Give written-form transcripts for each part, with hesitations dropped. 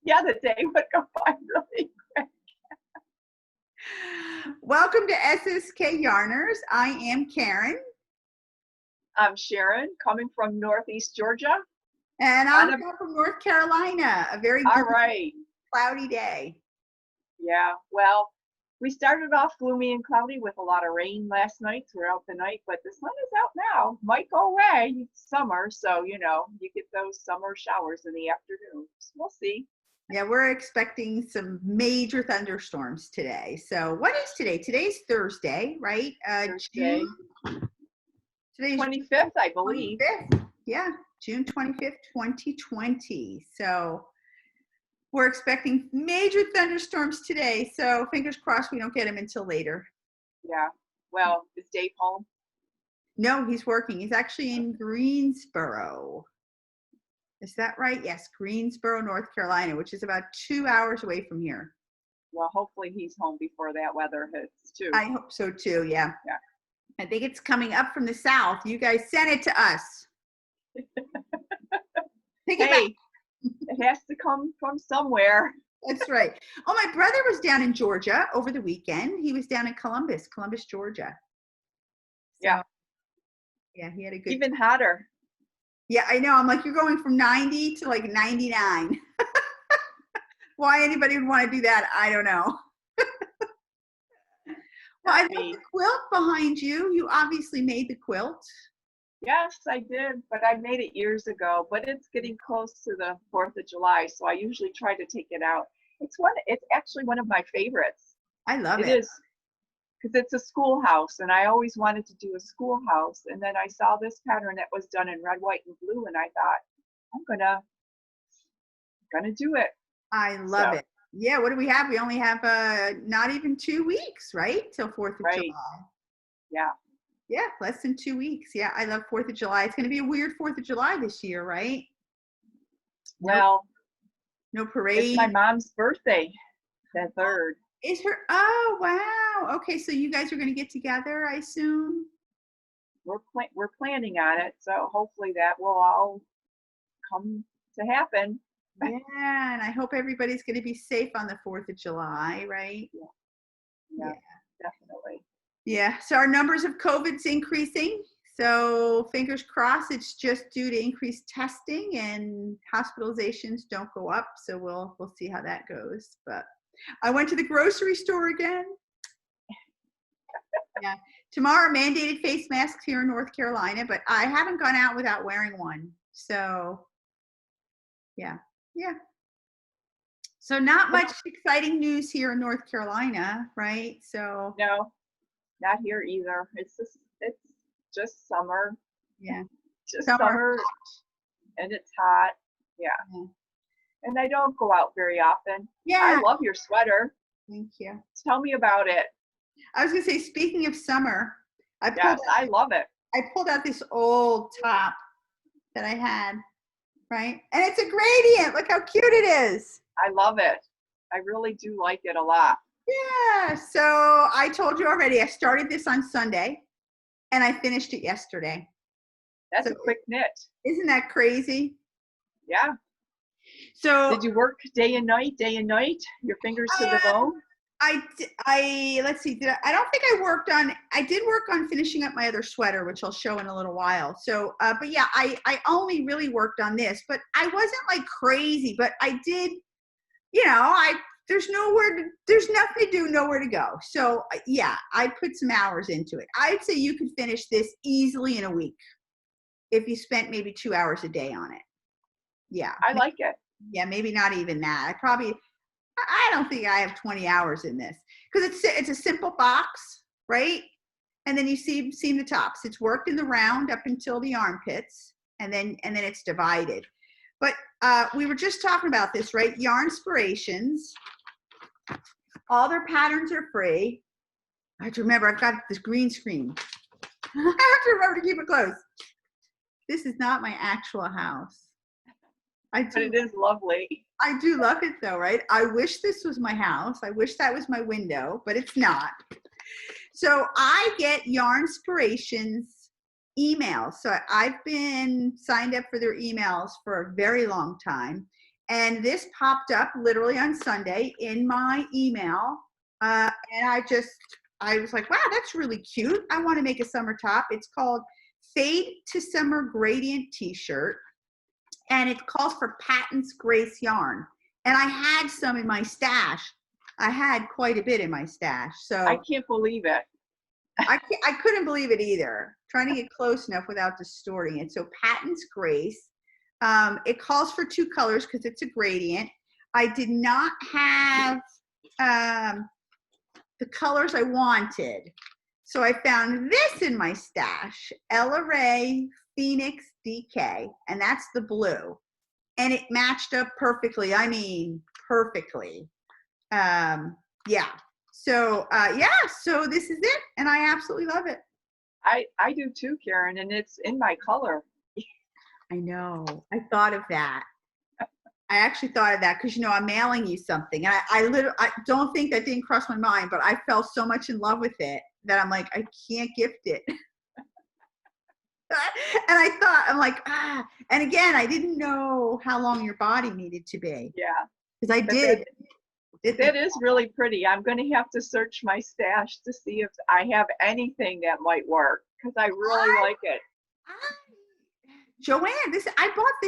Yeah, the day would go by really quick. Welcome to SSK Yarners. I am Karen. I'm Sharon, coming from Northeast Georgia. And I'm from North Carolina. A very all right. Cloudy day. Yeah, well, we started off gloomy and cloudy with a lot of rain last night throughout the night, but the sun is out now. Might go away. It's summer, so you get those summer showers in the afternoons. We'll see. Yeah, we're expecting some major thunderstorms today. So what is today? Today's Thursday, right? Thursday. Today's 25th, I believe. 25th. Yeah, June 25th, 2020. So we're expecting major thunderstorms today. So fingers crossed we don't get them until later. Yeah. Well, is Dave home? No, he's working. He's actually in Greensboro. Is that right? Yes, Greensboro, North Carolina, which is about 2 hours away from here. Well, hopefully he's home before that weather hits too. I hope so too, yeah. Yeah. I think it's coming up from the south. You guys sent it to us. Hey, it has to come from somewhere. That's right. Oh, my brother was down in Georgia over the weekend. He was down in Columbus, Georgia. So, yeah, he had a good Even hotter. Yeah, I know. I'm like, you're going from 90 to like 99. Why anybody would want to do that, I don't know. Well, I love the quilt behind you. You obviously made the quilt. Yes, I did, but I made it years ago. But it's getting close to the 4th of July, so I usually try to take it out. It's actually one of my favorites. I love it. It is, because it's a schoolhouse, and I always wanted to do a schoolhouse. And then I saw this pattern that was done in red, white, and blue, and I thought, I'm gonna do it. I love it. Yeah, what do we have? We only have not even 2 weeks, right? Till 4th of July. Yeah. Yeah, less than 2 weeks. Yeah, I love 4th of July. It's going to be a weird 4th of July this year, right? Well, no parade. It's my mom's birthday, the 3rd. Is her? Oh, wow. Okay, so you guys are going to get together, I assume? We're planning on it, so hopefully that will all come to happen. Yeah, and I hope everybody's going to be safe on the 4th of July, right? Yeah, definitely. Yeah, so our numbers of COVID's increasing. So fingers crossed it's just due to increased testing and hospitalizations don't go up. So we'll see how that goes. But I went to the grocery store again. Yeah, tomorrow mandated face masks here in North Carolina, but I haven't gone out without wearing one. So yeah. So not much exciting news here in North Carolina, right? So no, not here either. It's just summer. Yeah, just summer, and it's hot. Yeah. And I don't go out very often. Yeah, I love your sweater. Thank you. Tell me about it. I was gonna say, speaking of summer, I love it. I pulled out this old top that I had, right? And it's a gradient. Look how cute it is. I love it. I really do like it a lot. Yeah. So I told you already, I started this on Sunday and I finished it yesterday. That's a quick knit. Isn't that crazy? Yeah. So did you work day and night? Your fingers to the bone? Let's see. I don't think I did work on finishing up my other sweater, which I'll show in a little while. So, but yeah, I only really worked on this, but I wasn't like crazy, but I did, there's nothing to do, nowhere to go. So yeah, I put some hours into it. I'd say you could finish this easily in a week if you spent maybe 2 hours a day on it. Yeah. I like it. Yeah, maybe not even that. I don't think I have 20 hours in this because it's a simple box, right? And then you seam the tops. It's worked in the round up until the armpits, and then it's divided. But we were just talking about this, right? Yarnspirations. All their patterns are free. I have to remember, I've got this green screen. I have to remember to keep it closed. This is not my actual house. But it is lovely. I do love it though, right? I wish this was my house. I wish that was my window, but it's not. So I get Yarnspirations emails. So I've been signed up for their emails for a very long time. And this popped up literally on Sunday in my email. And I was like, wow, that's really cute. I want to make a summer top. It's called Fade to Summer Gradient T-shirt. And it calls for Patons Grace yarn. And I had some in my stash. I had quite a bit in my stash. So I can't believe it. I couldn't believe it either. Trying to get close enough without distorting it. So Patons Grace. It calls for 2 colors because it's a gradient. I did not have the colors I wanted. So I found this in my stash, Ella Ray Phoenix DK, and that's the blue. And it matched up perfectly. I mean, perfectly. Yeah. So, so this is it. And I absolutely love it. I do too, Karen, and it's in my color. I know. I thought of that. I actually thought of that because, you know, I'm mailing you something. And I don't think that didn't cross my mind, but I fell so much in love with it that I'm like, I can't gift it. And I'm like, and again, I didn't know how long your body needed to be. Yeah. Because I did. That is really pretty. I'm going to have to search my stash to see if I have anything that might work because I really like it. Joanne, I bought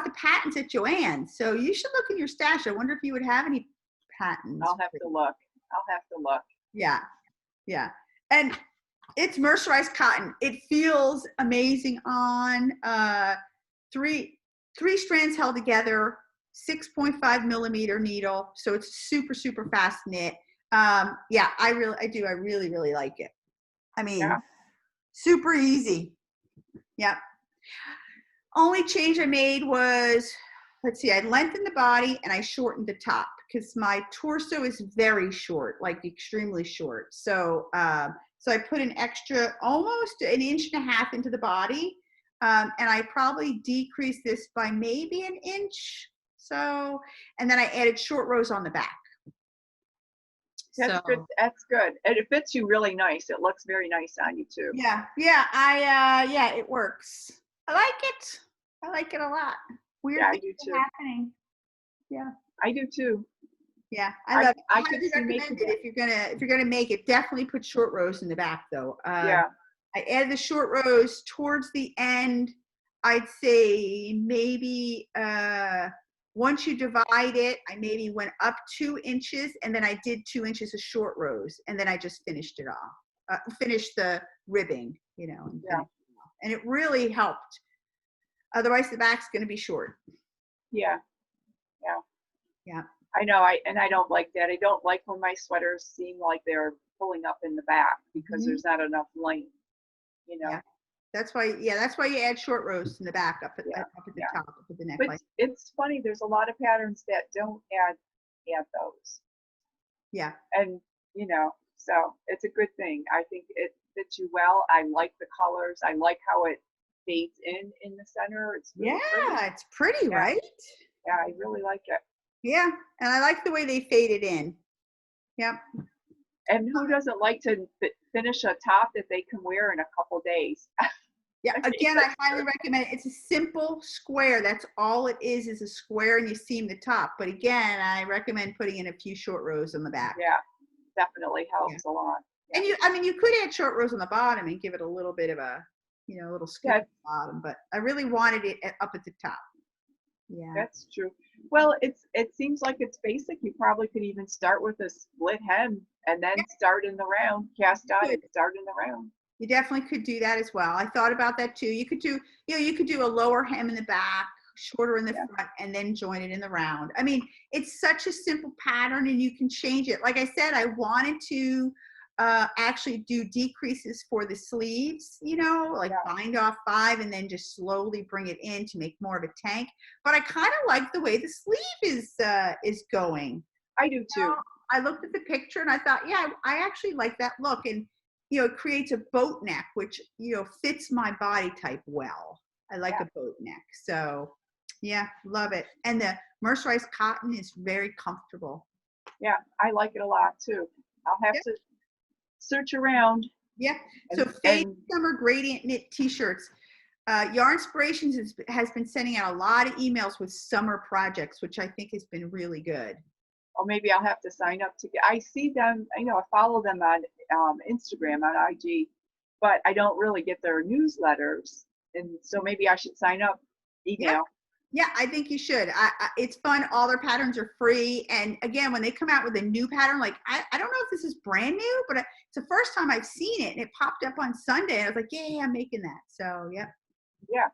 the Patons at Joanne, so you should look in your stash. I wonder if you would have any Patons. I'll have to look. Yeah, and it's mercerized cotton. It feels amazing on 3 strands held together, 6.5 millimeter needle, so it's super fast knit. I really like it. I mean, super easy. Yeah. Only change I made was, let's see, I lengthened the body and I shortened the top because my torso is very short, like extremely short. So, so I put an extra, almost 1.5 inches into the body. And I probably decreased this by maybe 1 inch. So, and then I added short rows on the back. That's good. That's good. And it fits you really nice. It looks very nice on you too. Yeah, it works. I like it a lot. Weird things are happening. Yeah, I do too. Yeah, I love it. I could recommend it if you're gonna make it. Definitely put short rows in the back though. I added the short rows towards the end. I'd say maybe once you divide it, I maybe went up 2 inches and then I did 2 inches of short rows and then I just finished it off. Finished the ribbing, you know, and it really helped. Otherwise, the back's going to be short. Yeah. I know. I don't like that. I don't like when my sweaters seem like they're pulling up in the back because there's not enough length. You know. Yeah. That's why you add short rows in the back up at the top of the neckline. But it's funny. There's a lot of patterns that don't add those. Yeah. And you know, so it's a good thing. I think it fits you well. I like the colors. I like how it fades in the center. It's really pretty. It's pretty, right? Yeah, I really like it. Yeah, and I like the way they faded in. Yep. And who doesn't like to finish a top that they can wear in a couple days? Yeah, again, I highly recommend it. It's a simple square. That's all it is a square, and you seam the top. But again, I recommend putting in a few short rows on the back. Yeah, definitely helps a lot. Yeah. And you could add short rows on the bottom and give it a little bit of a, you know, a little scoop at the bottom. But I really wanted it up at the top. Yeah, that's true. Well, it seems like it's basic. You probably could even start with a split hem and then start in the round, cast on and start in the round. You definitely could do that as well. I thought about that too. You could do, you could do a lower hem in the back, shorter in the front, and then join it in the round. I mean, it's such a simple pattern and you can change it. Like I said, I wanted to actually do decreases for the sleeves, you know, like bind off 5 and then just slowly bring it in to make more of a tank. But I kind of like the way the sleeve is going. I do too. I looked at the picture and I thought, I actually like that look. And you know, it creates a boat neck, which, you know, fits my body type well. I like a boat neck. So, yeah, love it. And the mercerized cotton is very comfortable. Yeah, I like it a lot, too. I'll have to search around. Yeah. So, Fade Summer Gradient Knit T-shirts. Yarn Inspirations has been sending out a lot of emails with summer projects, which I think has been really good. Or maybe I'll have to sign up to get. I see them. I follow them on Instagram, on IG, but I don't really get their newsletters, and so maybe I should sign up. Email. Yeah, I think you should. It's fun. All their patterns are free. And again, when they come out with a new pattern, like I don't know if this is brand new, but it's the first time I've seen it, and it popped up on Sunday. And I was like, yeah, I'm making that. So, yeah. Yeah.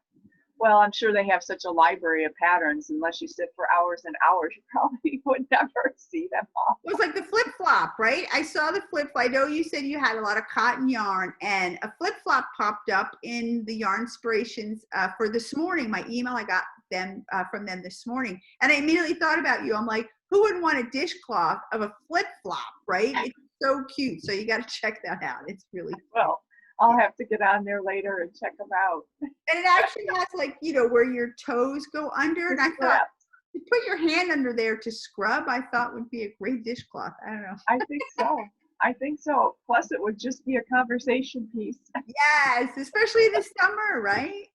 Well, I'm sure they have such a library of patterns. Unless you sit for hours and hours, you probably would never see them all. It was like the flip flop, right? I saw the flip. I know you said you had a lot of cotton yarn, and a flip flop popped up in the Yarn Inspirations for this morning. My email, I got them from them this morning, and I immediately thought about you. I'm like, who wouldn't want a dishcloth of a flip flop, right? It's so cute. So you got to check that out. It's really fun. Well, I'll have to get on there later and check them out. And it actually has, like, where your toes go under. And I thought, to put your hand under there to scrub, I thought would be a great dishcloth. I don't know. I think so. Plus, it would just be a conversation piece. Yes, especially this summer, right?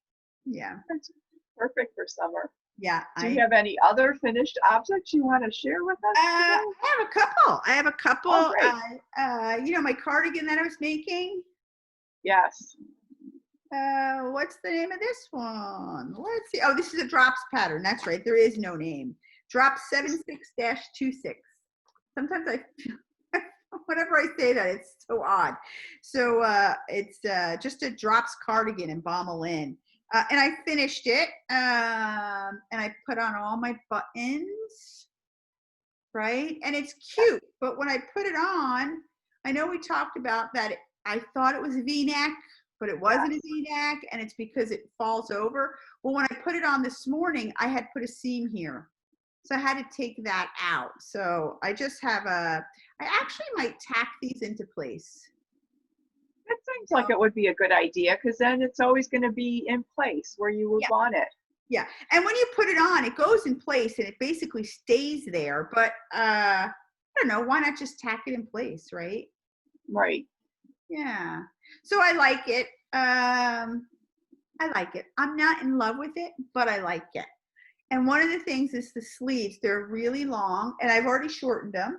Yeah. It's perfect for summer. Yeah. Do you have any other finished objects you want to share with us? I have a couple. Oh, great. My cardigan that I was making. Yes. What's the name of this one? Let's see. Oh, this is a drops pattern. That's right. There is no name. Drop 76-26. Sometimes whenever I say that, it's so odd. So it's just a drops cardigan in Bommelin. And I finished it. And I put on all my buttons. Right? And it's cute. But when I put it on, I know we talked about that. I thought it was a V-neck, but it wasn't a V-neck, and it's because it falls over. Well, when I put it on this morning, I had put a seam here. So I had to take that out. So I just have I actually might tack these into place. That seems like it would be a good idea, because then it's always going to be in place where you would want it. Yeah, and when you put it on, it goes in place, and it basically stays there. But I don't know, why not just tack it in place, right? Right. Yeah. So I like it. I'm not in love with it, but I like it. And one of the things is the sleeves. They're really long, and I've already shortened them.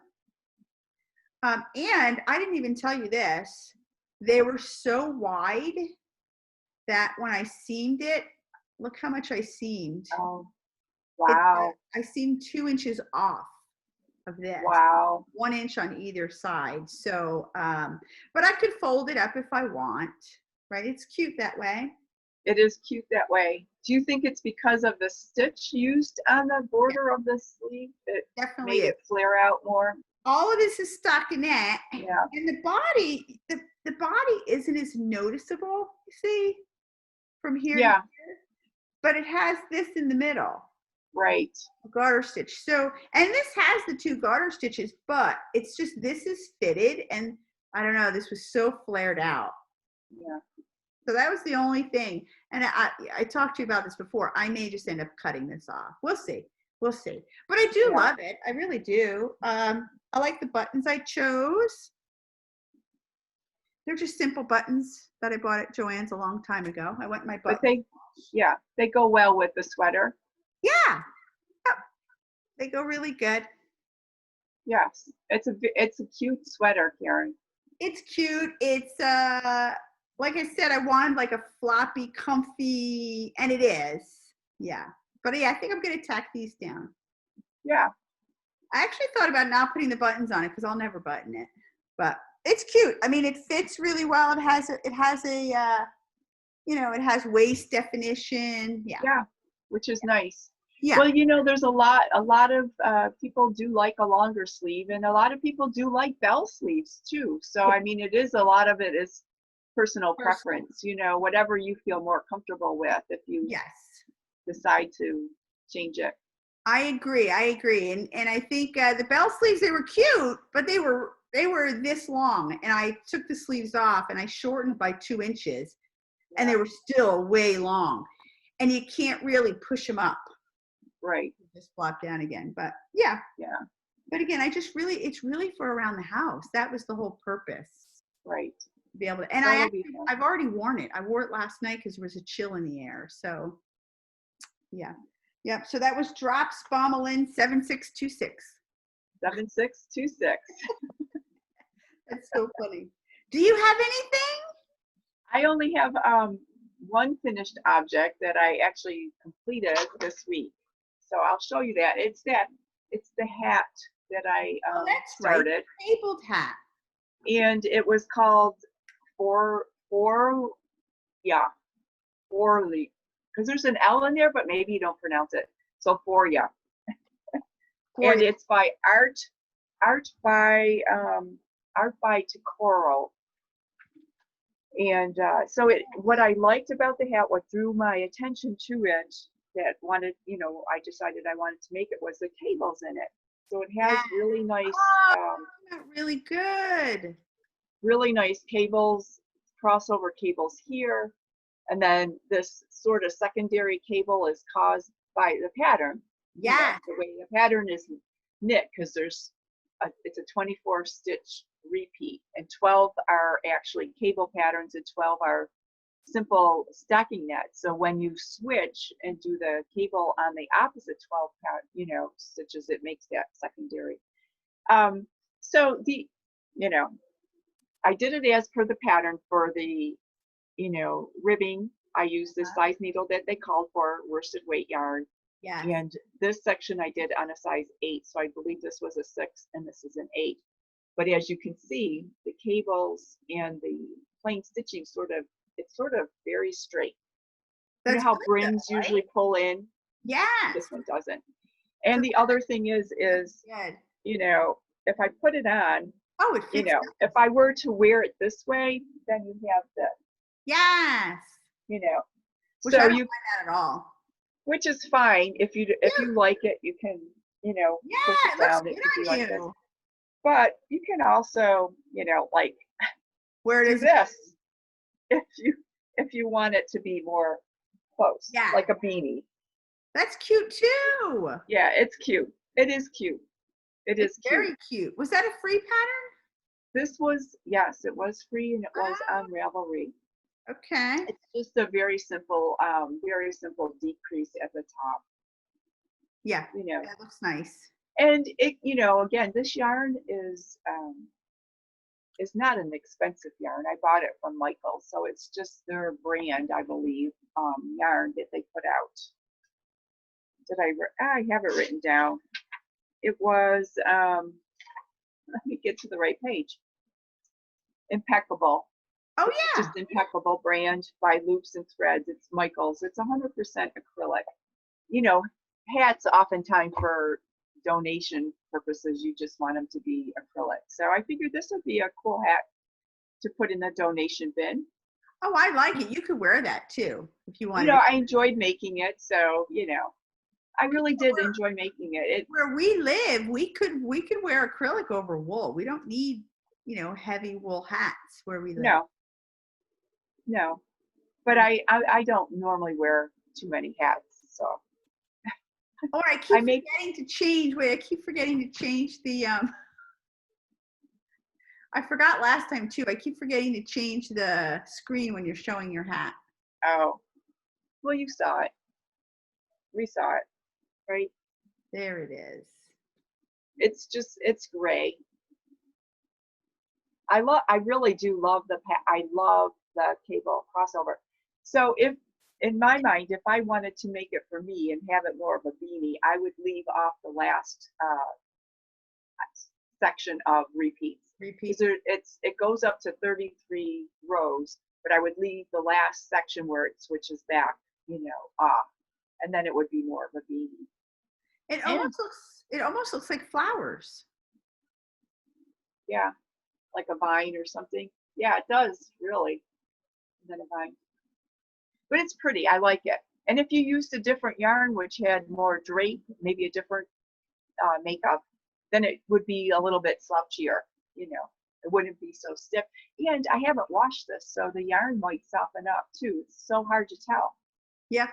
And I didn't even tell you this. They were so wide that when I seamed it, look how much I seamed. Oh, wow. I seamed 2 inches off of this. Wow. 1 inch on either side. So, but I could fold it up if I want, right? It's cute that way. It is cute that way. Do you think it's because of the stitch used on the border of the sleeve that Definitely made it flare out more? All of this is stockinette. Yeah. And the body, the body isn't as noticeable, you see, from here to here. But it has this in the middle. Right. Garter stitch. So, and this has the 2 garter stitches, but it's just, this is fitted, and I don't know, this was so flared out. Yeah. So that was the only thing. And I talked to you about this before. I may just end up cutting this off. We'll see. But I do love it. I really do. I like the buttons I chose. They're just simple buttons that I bought at Joann's a long time ago. I went my button. But they go well with the sweater. Yeah. Yep. They go really good. Yes. It's a cute sweater, Karen. It's cute. It's like I said, I wanted like a floppy, comfy, and it is. Yeah. But yeah, I think I'm going to tack these down. Yeah. I actually thought about not putting the buttons on it because I'll never button it. But it's cute. I mean, it fits really well. It has a it has waist definition. Yeah. Yeah. Which is nice. Yeah. Well, there's a lot of people do like a longer sleeve, and a lot of people do like bell sleeves too. So, I mean, a lot of it is personal preference, whatever you feel more comfortable with if you decide to change it. I agree. And I think the bell sleeves, they were cute, but they were this long, and I took the sleeves off and I shortened by 2 inches, and they were still way long, and you can't really push them up. Right. Just flop down again. But yeah. But again, it's really for around the house. That was the whole purpose. Right. be able to. And I've already worn it. I wore it last night because there was a chill in the air. So yeah. Yep. So that was Drops Bommelin 7626. 7626. That's so funny. Do you have anything? I only have one finished object that I actually completed this week. So I'll show you that. It's the hat that I that's started. Right. Cabled hat. And it was called because there's an L in there, but maybe you don't pronounce it. So Foria. And it's by art by Takoro. And so what I liked about the hat, what drew my attention to it, I decided I wanted to make it, was the cables in it. So it has really nice, really good, really nice cables, crossover cables here, and then this sort of secondary cable is caused by the pattern. Yeah, the way the pattern is knit, because it's a 24 stitch repeat, and 12 are actually cable patterns and 12 are simple stocking nets. So when you switch and do the cable on the opposite 12 stitches, it makes that secondary. So I did it as per the pattern for the ribbing. I used the size needle that they called for, worsted weight yarn. Yeah. And this section I did on a size 8, so I believe this was a 6 and this is an 8. But as you can see, the cables and the plain stitching it's sort of very straight. You know how brims usually pull in? Yeah. This one doesn't. And the other thing is if I put it on, it fits if I were to wear it this way, then you have this. Yes. Which so I don't find that at all. Which is fine if you like it, you can push it down if you like this. But you can also where do this if you want it to be more close, like a beanie. That's cute too. Yeah, it's cute. It is cute. It's very cute. Was that a free pattern? This was, yes, it was free, and it was on Ravelry. Okay. It's just a very simple decrease at the top. Yeah. That looks nice. And it, again, this yarn is not an expensive yarn. I bought it from Michael's, so it's just their brand, I believe, yarn that they put out. I have it written down. It was, let me get to the right page. Impeccable. Oh yeah. Just Impeccable brand by Loops and Threads. It's Michael's. It's 100% acrylic. Hats oftentimes for donation purposes, you just want them to be acrylic. So I figured this would be a cool hat to put in the donation bin. Oh, I like it. You could wear that too if you want. I enjoyed making it, so I really did enjoy making it. Where we live, we could wear acrylic over wool. We don't need heavy wool hats where we live. No, but I don't normally wear too many hats, so. Or I keep forgetting to change. Wait, I keep forgetting to change the. I forgot last time too. I keep forgetting to change the screen when you're showing your hat. Oh, well, you saw it. We saw it, right? There it is. It's gray. I really do love I love the cable crossover. So in my mind, if I wanted to make it for me and have it more of a beanie, I would leave off the last section of repeats. It goes up to 33 rows, but I would leave the last section where it switches back, off, and then it would be more of a beanie. It almost looks like flowers. Yeah, like a vine or something. Yeah, it does really. And then a vine. But it's pretty. I like it. And if you used a different yarn, which had more drape, maybe a different makeup, then it would be a little bit slouchier. It wouldn't be so stiff. And I haven't washed this, so the yarn might soften up too. It's so hard to tell. Yeah.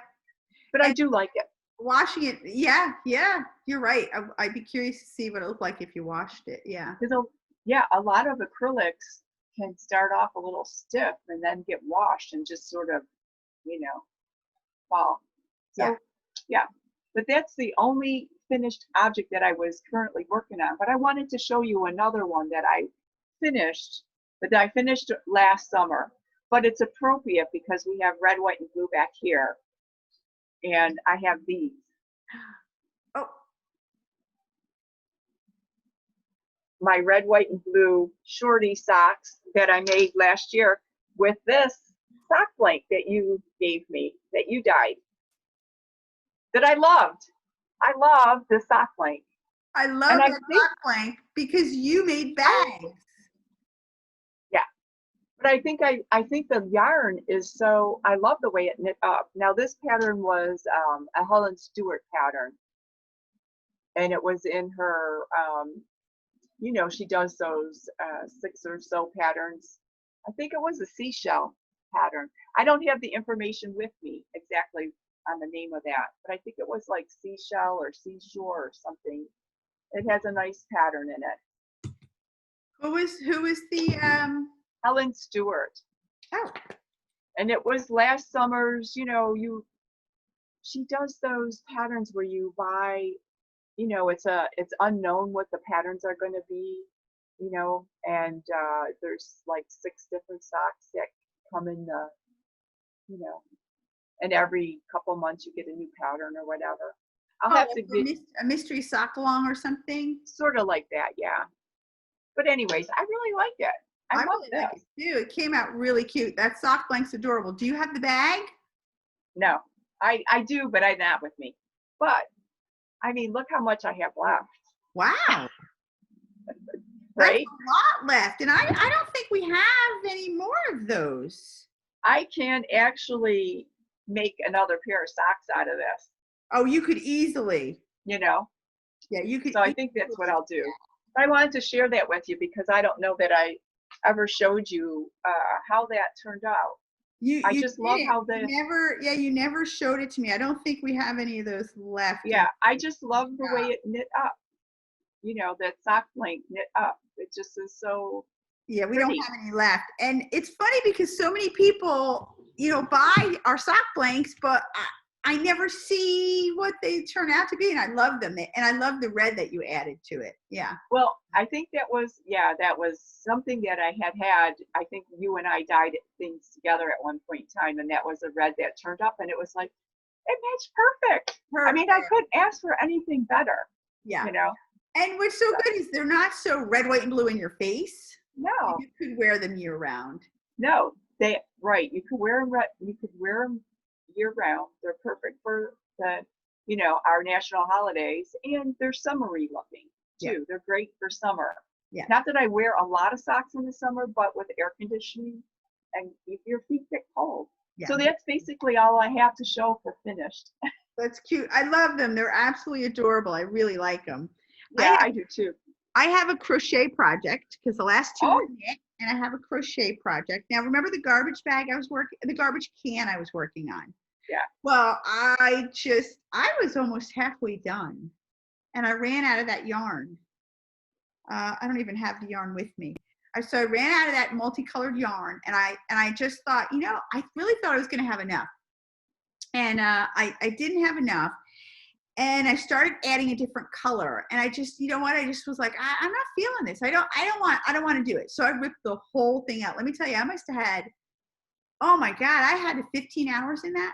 But I do like it. Washing it, yeah, you're right. I'd be curious to see what it looked like if you washed it. Yeah. Yeah, a lot of acrylics can start off a little stiff and then get washed and just sort of, you know, fall. So yeah, but that's the only finished object that I was currently working on. But I wanted to show you another one that I finished, that I finished last summer. But it's appropriate because we have red, white, and blue back here. And I have these. Oh, My red, white, and blue shorty socks that I made last year with this sock blanket that you gave me, that you dyed, that I loved. I love the sock blanket. I love And I that think, sock blank because you made bags. yeah, but I think the yarn is so, I love the way it knit up. Now this pattern was a Helen Stewart pattern, and it was in her, you know, she does those 6 or so patterns. I think it was a seashell pattern. I don't have the information with me exactly on the name of that, but I think it was like seashell or seashore or something. It has a nice pattern in it. Who was the Helen Stewart. oh, And it was last summer's, you know, she does those patterns where you buy, you know, it's unknown what the patterns are going to be, you know, and there's like 6 different socks that come in the, you know, and every couple months you get a new pattern or whatever. I'll have to get a mystery sock along or something. sort of like that, yeah. But anyways, I really like it. I love really like this. it too. It came out really cute. That sock blank's adorable. Do you have the bag? No, I do, but I'm not with me. But I mean, look how much I have left. Wow. Right? That's a lot left. And I don't think we have any more of those. I can actually make another pair of socks out of this, Oh, you could easily. you know? Yeah, you could. So I think that's what I'll do. But I wanted to share that with you because I don't know that I ever showed you how that turned out. I just love how they you never showed it to me. I don't think we have any of those left. Yeah, I just love the way it knit up. You know, that sock blank knit up. It just is so Yeah, we pretty. don't have any left. And it's funny because so many people, you know, buy our sock blanks, but I never see what they turn out to be. And I love them. And I love the red that you added to it. Yeah. Well, I think that was something that I had. I think you and I dyed things together at one point in time, and that was a red that turned up, and it was like, it matched perfect. I mean, I couldn't ask for anything better. Yeah. You know? And what's so good is they're not so red, white, and blue in your face. No. You could wear them year round. No, right. You could wear them. You could wear them year round. They're perfect for the, you know, our national holidays, and they're summery looking too. Yeah. They're great for summer. Yeah. Not that I wear a lot of socks in the summer, but with air conditioning, and your feet get cold. Yeah. So that's basically all I have to show for finished. That's cute. I love them. They're absolutely adorable. I really like them. Yeah, I do too. I have a crochet project because the last 2 Oh. are knit, and I have a crochet project. Now, remember the garbage can I was working on? Yeah. Well, I was almost halfway done, and I ran out of that yarn. I don't even have the yarn with me. So I ran out of that multicolored yarn, and I just thought, you know, I really thought I was going to have enough, and I didn't have enough. And I started adding a different color, and I just, you know what? I just was like, I'm not feeling this. I don't want to do it. So I ripped the whole thing out. Let me tell you, I must have had, oh my God, I had 15 hours in that.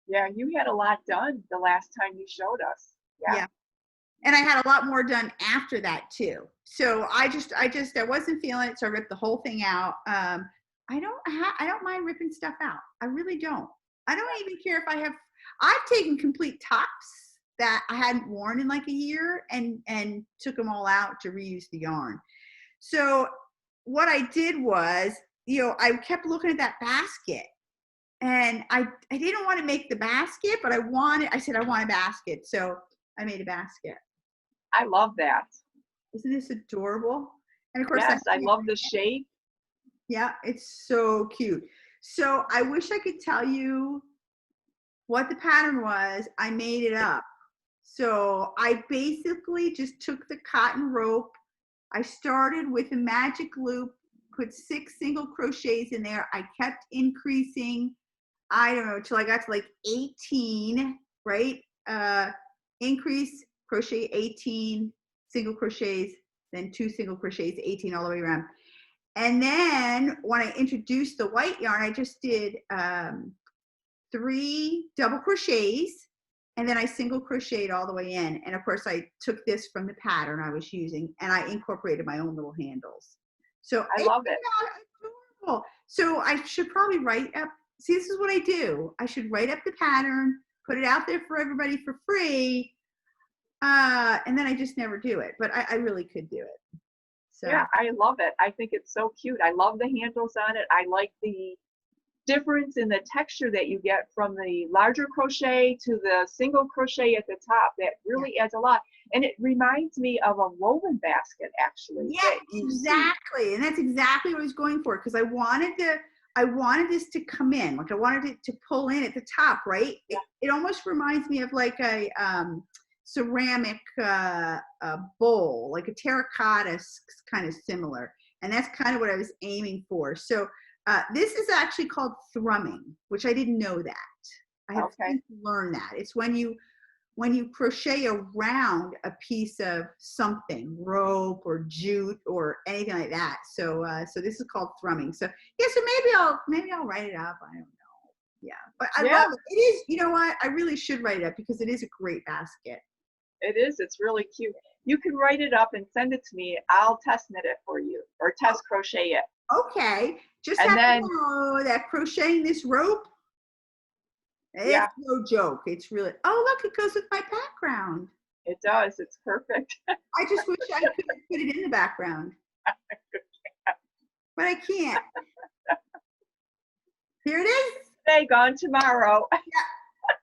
Yeah, you had a lot done the last time you showed us. Yeah. And I had a lot more done after that too. So I wasn't feeling it. So I ripped the whole thing out. I don't mind ripping stuff out. I really don't. I don't even care if I've taken complete tops that I hadn't worn in like a year and took them all out to reuse the yarn. So what I did was, you know, I kept looking at that basket, and I didn't want to make the basket, but I said I want a basket. So I made a basket. I love that. Isn't this adorable? And of course, yes, I love the shape. Yeah, it's so cute. So I wish I could tell you what the pattern was. I made it up. So I basically just took the cotton rope. I started with a magic loop put 6 single crochets in there. I kept increasing, I don't know, till I got to like 18, right? Increase, crochet 18, single crochets, then 2 single crochets, 18 all the way around. And then when I introduced the white yarn, I just did 3 double crochets, and then I single crocheted all the way in. And of course I took this from the pattern I was using, and I incorporated my own little handles. So I love it. Adorable. So I should probably write up, see, this is what I do. I should write up the pattern, put it out there for everybody for free. And then I just never do it, but I really could do it. So. Yeah, I love it. I think it's so cute. I love the handles on it. I like the difference in the texture that you get from the larger crochet to the single crochet at the top. That really adds a lot. And it reminds me of a woven basket, actually. Yeah, exactly. And that's exactly what I was going for, because I wanted this to come in. Like I wanted it to pull in at the top, right? Yeah. It almost reminds me of like a ceramic bowl, like a terracotta, kind of similar. And that's kind of what I was aiming for. So this is actually called thrumming, which I didn't know that. I have to learn that. It's when you crochet around a piece of something, rope or jute or anything like that. So so this is called thrumming. So yeah, so maybe I'll write it up. I don't know. Yeah, but I love it. It is, you know what? I really should write it up because it is a great basket. It is. It's really cute. You can write it up and send it to me. I'll test knit it for you, or test crochet it. Okay. Just and have then, to know that crocheting this rope, it's no joke. It's really, oh, look, it goes with my background. It does. It's perfect. I just wish I could put it in the background. But I can't. Here it is. Today, gone tomorrow. Yeah.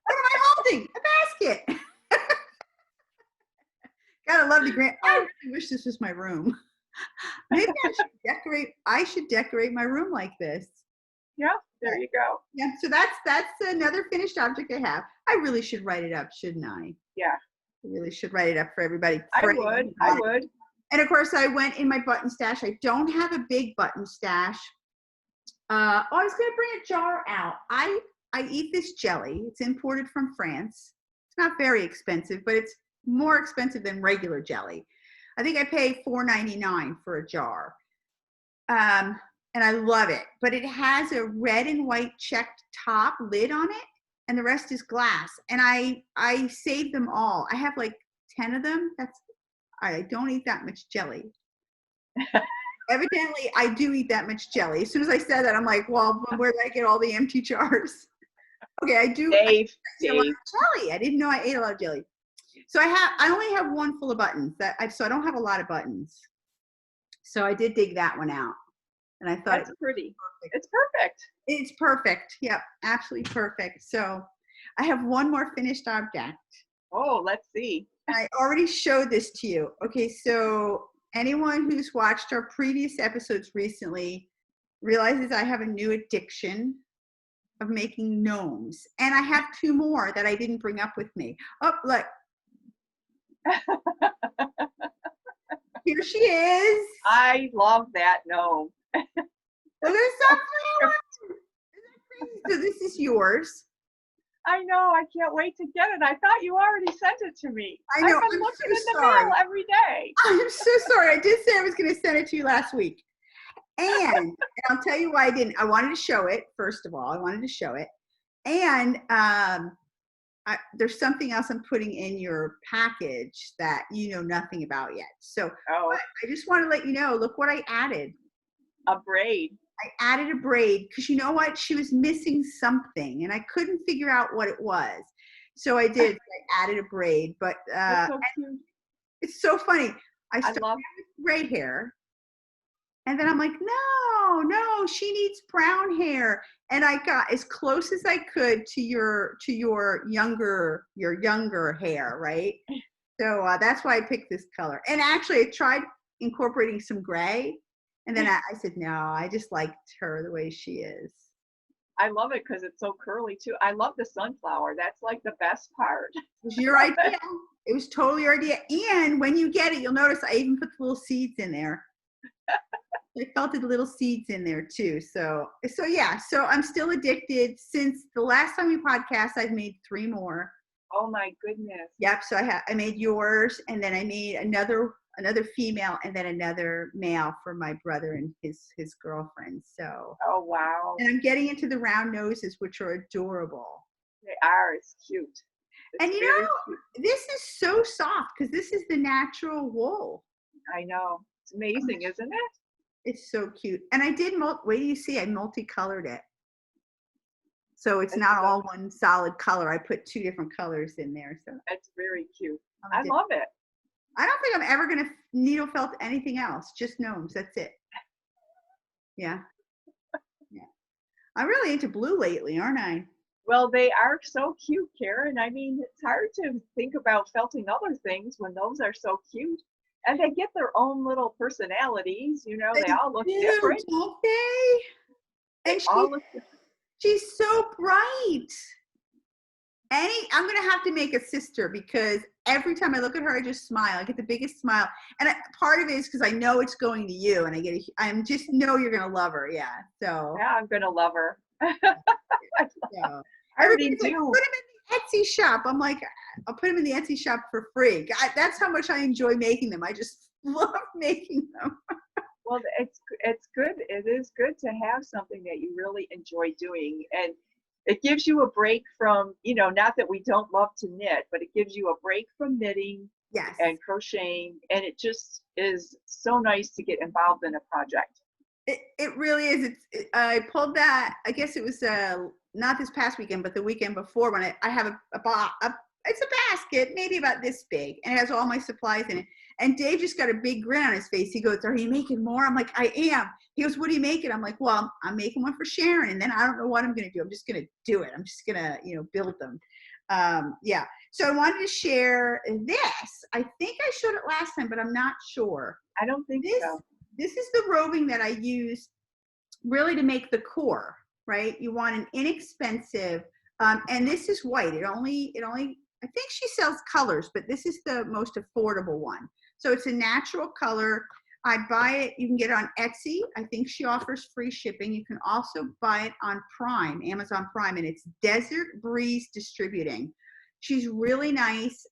What am I holding? A basket. Gotta love the grand. I really wish this was my room. Maybe I should decorate my room like this. Yeah, there you go. Yeah, so that's another finished object I have. I really should write it up, shouldn't I? Yeah. I really should write it up for everybody. I would. And of course, I went in my button stash. I don't have a big button stash. I was going to bring a jar out. I eat this jelly. It's imported from France. It's not very expensive, but it's more expensive than regular jelly. I think I pay $4.99 for a jar. And I love it. But it has a red and white checked top lid on it, and the rest is glass. And I saved them all. I have like 10 of them. I don't eat that much jelly. Evidently, I do eat that much jelly. As soon as I said that, I'm like, well, where did I get all the empty jars? Okay, I do. Dave. I eat a lot of jelly. I didn't know I ate a lot of jelly. So I only have one full of buttons. So I don't have a lot of buttons. So I did dig that one out, and I thought it's pretty. It's perfect. It's perfect. Yep, absolutely perfect. So I have one more finished object. Oh, let's see. I already showed this to you. Okay, so anyone who's watched our previous episodes recently realizes I have a new addiction of making gnomes. And I have 2 more that I didn't bring up with me. Oh, look. Here she is. I love that gnome. Look at this. So this is yours. I know. I can't wait to get it. I thought you already sent it to me. I know. I've been looking in the mail every day. I'm so sorry. I did say I was going to send it to you last week. And I'll tell you why I didn't. I wanted to show it, first of all. I wanted to show it. And there's something else I'm putting in your package that you know nothing about yet. So I just want to let you know, look what I added. A braid. I added a braid because you know what? She was missing something and I couldn't figure out what it was. So I did. I added a braid, but so cute. It's so funny. I started with gray hair, and then I'm like, no, she needs brown hair. And I got as close as I could to your younger hair, right? So that's why I picked this color. And actually, I tried incorporating some gray. And then I said, no, I just liked her the way she is. I love it because it's so curly too. I love the sunflower. That's like the best part. It was your idea. It was totally your idea. And when you get it, you'll notice I even put the little seeds in there. I felted little seeds in there too. So yeah. So I'm still addicted. Since the last time we podcast, I've made 3 more. Oh my goodness. Yep. So I made yours, and then I made another female, and then another male for my brother and his girlfriend. So. Oh wow. And I'm getting into the round noses, which are adorable. They are. It's cute. It's and cute. This is so soft because this is the natural wool. I know. It's amazing, isn't it? It's so cute. And I did, wait till you see, I multicolored it. So it's not all one solid color. I put 2 different colors in there. So that's very cute. I love it. I don't think I'm ever going to needle felt anything else. Just gnomes. That's it. Yeah. Yeah. I'm really into blue lately, aren't I? Well, they are so cute, Karen. I mean, it's hard to think about felting other things when those are so cute. And they get their own little personalities, you know, they all look different. Don't they? And she's so bright. I'm going to have to make a sister because every time I look at her, I just smile. I get the biggest smile. And part of it is because I know it's going to you, and I just know you're going to love her. Yeah. So. Yeah, I'm going to love her. So. I already do. Like, put him in the Etsy shop. I'm like, I'll put him in the Etsy shop for free. God, that's how much I enjoy making them. I just love making them. Well, it's good. It is good to have something that you really enjoy doing, and it gives you a break from, not that we don't love to knit, but it gives you a break from knitting and crocheting, and it just is so nice to get involved in a project. It really is. I pulled that. I guess it was not this past weekend, but the weekend before, when I have it's a basket, maybe about this big, and it has all my supplies in it. And Dave just got a big grin on his face. He goes, "Are you making more?" I'm like, "I am." He goes, "What are you making?" I'm like, "Well, I'm making one for Sharon, and then I don't know what I'm going to do. I'm just going to do it. I'm just going to, build them." Yeah. So I wanted to share this. I think I showed it last time, but I'm not sure. I don't think so. This is the roving that I use really to make the core, right? You want an inexpensive, and this is white. It only, I think she sells colors, but this is the most affordable one. So it's a natural color. I buy it, you can get it on Etsy. I think she offers free shipping. You can also buy it on Prime, Amazon Prime, and it's Desert Breeze Distributing. She's really nice.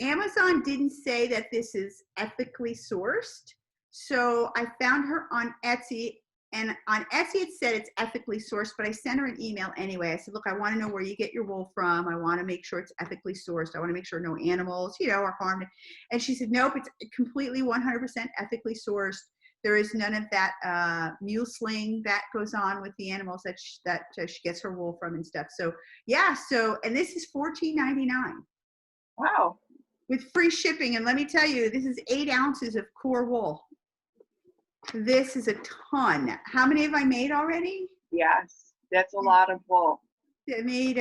Amazon didn't say that this is ethically sourced. So I found her on Etsy, and on Etsy it said it's ethically sourced, but I sent her an email anyway. I said, "Look, I want to know where you get your wool from. I want to make sure it's ethically sourced. I want to make sure no animals, are harmed." And she said, "Nope, it's completely 100% ethically sourced. There is none of that mule sling that goes on with the animals that she gets her wool from and stuff." So yeah, and this is $14.99. Wow. With free shipping. And let me tell you, this is 8 ounces of core wool. This is a ton. How many have I made already? Yes, that's a lot of wool. I made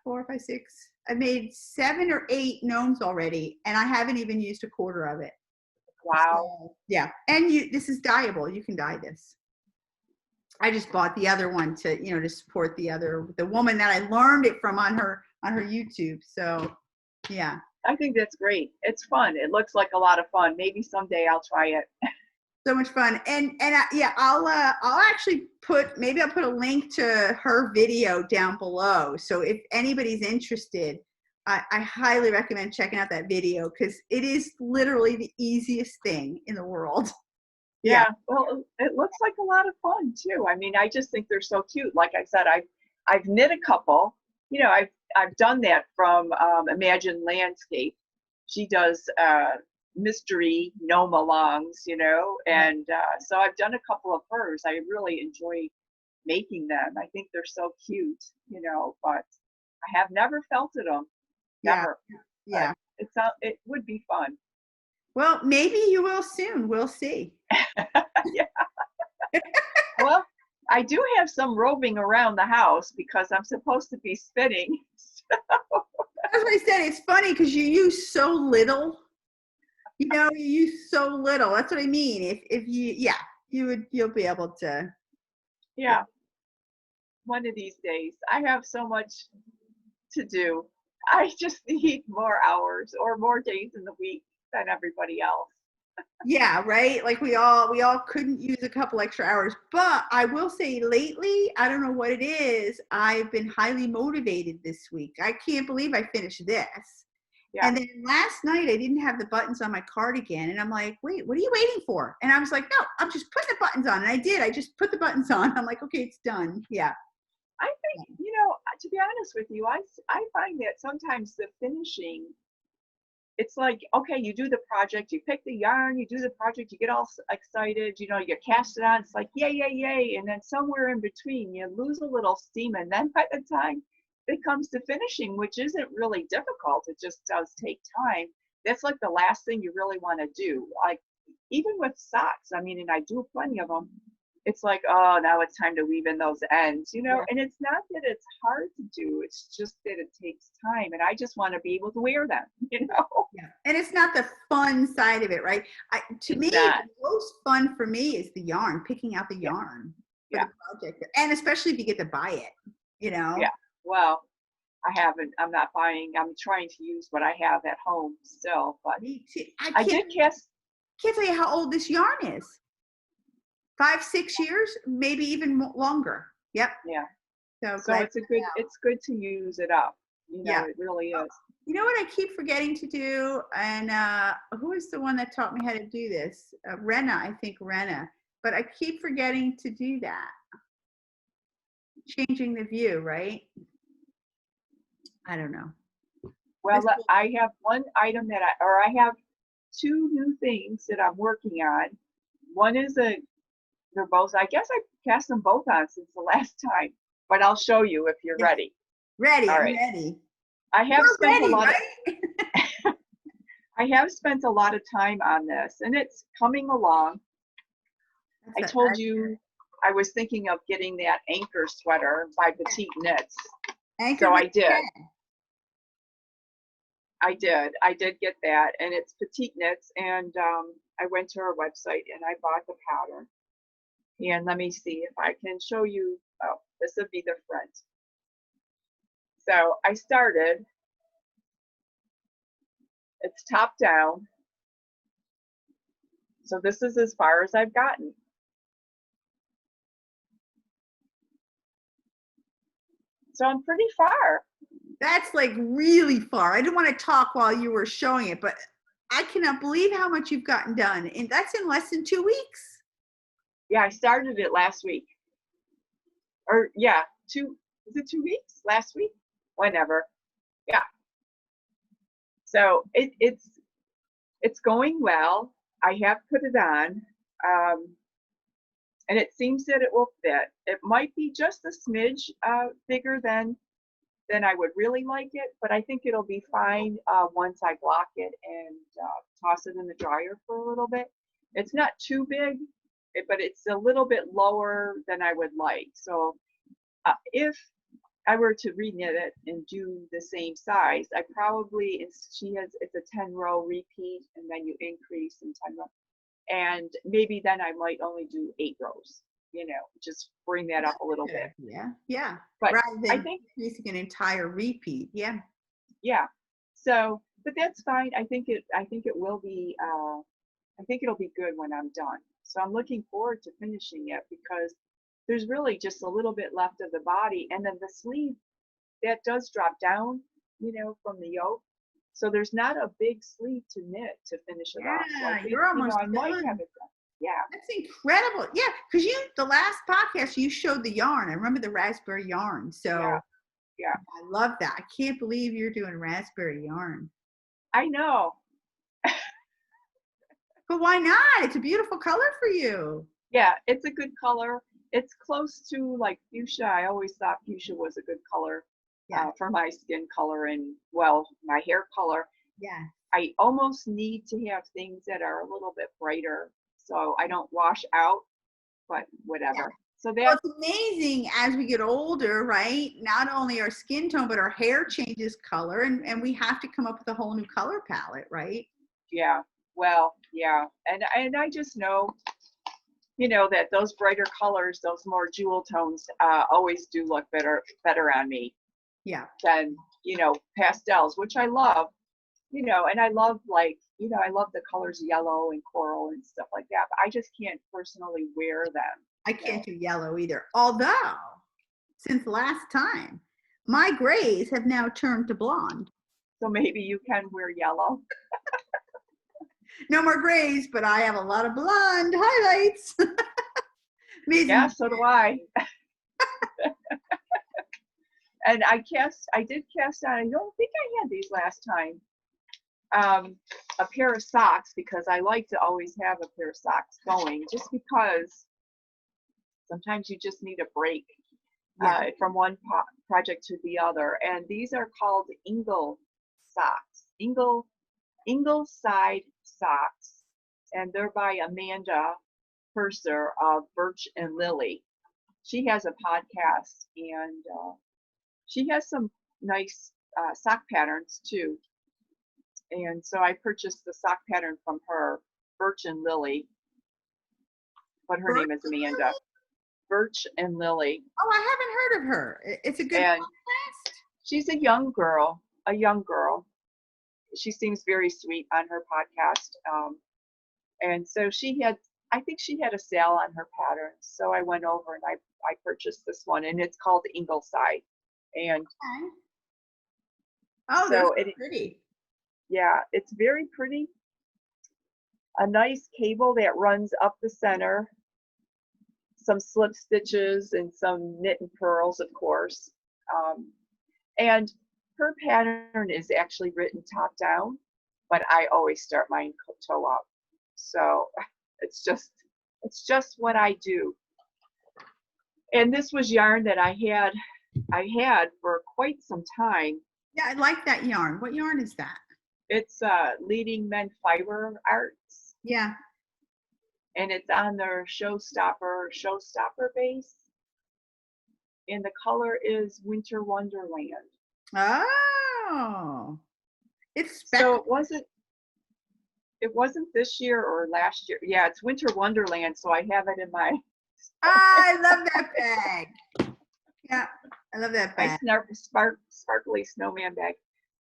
4, 5, 6. I made 7 or 8 gnomes already, and I haven't even used a quarter of it. Wow. So, yeah, and this is dyeable. You can dye this. I just bought the other one to to support the woman that I learned it from on her YouTube. So yeah. I think that's great. It's fun. It looks like a lot of fun. Maybe someday I'll try it. So much fun. And I'll actually put a link to her video down below. So if anybody's interested, I highly recommend checking out that video because it is literally the easiest thing in the world. Yeah. Well, it looks like a lot of fun too. I mean, I just think they're so cute. Like I said, I've knit a couple. I've done that from Imagine Landscape. She does mystery gnome-alongs, and so I've done a couple of hers. I really enjoy making them. I think they're so cute, but I have never felted them. Never. Yeah. It would be fun. Well, maybe you will soon. We'll see. Yeah. Well, I do have some roving around the house because I'm supposed to be spinning. So. As I said, it's funny because you use so little. You use so little. That's what I mean. If you'll be able to. Yeah. One of these days. I have so much to do. I just need more hours or more days in the week than everybody else. Yeah, right. Like we all couldn't use a couple extra hours. But I will say lately, I don't know what it is. I've been highly motivated this week. I can't believe I finished this. Yeah. And then last night I didn't have the buttons on my cardigan. And I'm like, wait, what are you waiting for? And I was like, no, I'm just putting the buttons on. And I did. I just put the buttons on. I'm like, okay, it's done. Yeah. I think, to be honest with you, I find that sometimes the finishing, it's like, okay, you do the project, you pick the yarn, you do the project, you get all excited, you cast it on, it's like, yay, yay, yay. And then somewhere in between, you lose a little steam. And then by the time it comes to finishing, which isn't really difficult, it just does take time. That's like the last thing you really want to do. Like, even with socks, I mean, and I do plenty of them, it's like, oh, now it's time to weave in those ends, Yeah. and it's not that it's hard to do, it's just that it takes time, and I just want to be able to wear them. Yeah. And it's not the fun side of it, right? To me, not. the most fun for me is the yarn, picking out the Yeah. yarn for Yeah. the project. And especially if you get to buy it. Yeah. Well, I'm not buying, I'm trying to use what I have at home still, but Me too. I I can't, did cast. can't tell you how old this yarn is. 5-6 years, maybe even longer. Yep. Yeah. So So glad. it's good to use it up. Yeah. It really is. You know what I keep forgetting to do? And who is the one that taught me how to do this? Rena, I think Rena. But I keep forgetting to do that. Changing the view, right? I don't know. Well, I have one item I have two new things that I'm working on. One is they're both, I guess I cast them both on since the last time, but I'll show you if you're ready. Ready, All I'm right. ready. I have You're spent ready, a lot right? of I have spent a lot of time on this, and it's coming along. I told you I was thinking of getting that anchor sweater by Petite Knits. Anchor So I with did. pen. I did get that, and it's Petite Knits, and I went to her website and I bought the pattern. And let me see if I can show you. Oh, this would be the front. So I started, it's top down. So this is as far as I've gotten. So I'm pretty far. That's like really far. I didn't want to talk while you were showing it, but I cannot believe how much you've gotten done. And that's in less than 2 weeks. Yeah, I started it last week. Or yeah, is it 2 weeks? Last week? Whenever. Yeah. So it's going well. I have put it on. And it seems that it will fit. It might be just a smidge bigger than I would really like it, but I think it'll be fine once I block it and toss it in the dryer for a little bit. It's not too big, but it's a little bit lower than I would like. So if I were to reknit it and do the same size, I probably, it's a 10-row repeat, and then you increase in 10 rows. And maybe then I might only do 8 rows, just bring that up a little bit. Yeah. But rather than I think using an entire repeat. Yeah. Yeah. So, but that's fine. I think it will be, I think it'll be good when I'm done. So I'm looking forward to finishing it because there's really just a little bit left of the body, and then the sleeve that does drop down, from the yoke. So there's not a big sleeve to knit to finish it off. So I think, you're almost I might done. have it done. Yeah. That's incredible. Yeah, because the last podcast you showed the yarn. I remember the raspberry yarn. So Yeah. I love that. I can't believe you're doing raspberry yarn. I know. But why not? It's a beautiful color for you. Yeah, it's a good color. It's close to like fuchsia. I always thought fuchsia was a good color for my skin color and, well, my hair color. Yeah. I almost need to have things that are a little bit brighter so I don't wash out, but whatever. Yeah. So well, it's amazing as we get older, right? Not only our skin tone, but our hair changes color, and we have to come up with a whole new color palette, right? Yeah. Well, yeah. And I just know, that those brighter colors, those more jewel tones, always do look better on me. Yeah. Than, pastels, which I love, and I love I love the colors yellow and coral and stuff like that, but I just can't personally wear them. I can't do yellow either. Although, since last time, my grays have now turned to blonde. So maybe you can wear yellow. No more grays, but I have a lot of blonde highlights. Amazing. Yeah, so do I. And I did cast on, I don't think I had these last time, a pair of socks, because I like to always have a pair of socks going, just because sometimes you just need a break from one project to the other. And these are called Ingle socks, Ingleside socks, and they're by Amanda Purser of Birch and Lily. She has a podcast, and she has some nice sock patterns too. And so I purchased the sock pattern from her, Birch and Lily, but her name is Amanda. Birch and Lily. Oh, I haven't heard of her. It's a good podcast. She's a young girl. She seems very sweet on her podcast. And so I think she had a sale on her patterns. So I went over and I purchased this one, and it's called Ingleside. And okay. Oh, so that's pretty. Yeah, it's very pretty. A nice cable that runs up the center, some slip stitches and some knit and pearls, of course. And her pattern is actually written top down, but I always start mine toe up. So it's just what I do. And this was yarn that I had for quite some time. Yeah, I like that yarn. What yarn is that? It's Leading Men Fiber Arts. Yeah. And it's on their Showstopper base. And the color is Winter Wonderland. Oh. It's so it wasn't this year or last year. Yeah, it's Winter Wonderland, so I have it in my I love that bag. Yeah, I love that bag. My sparkly snowman bag.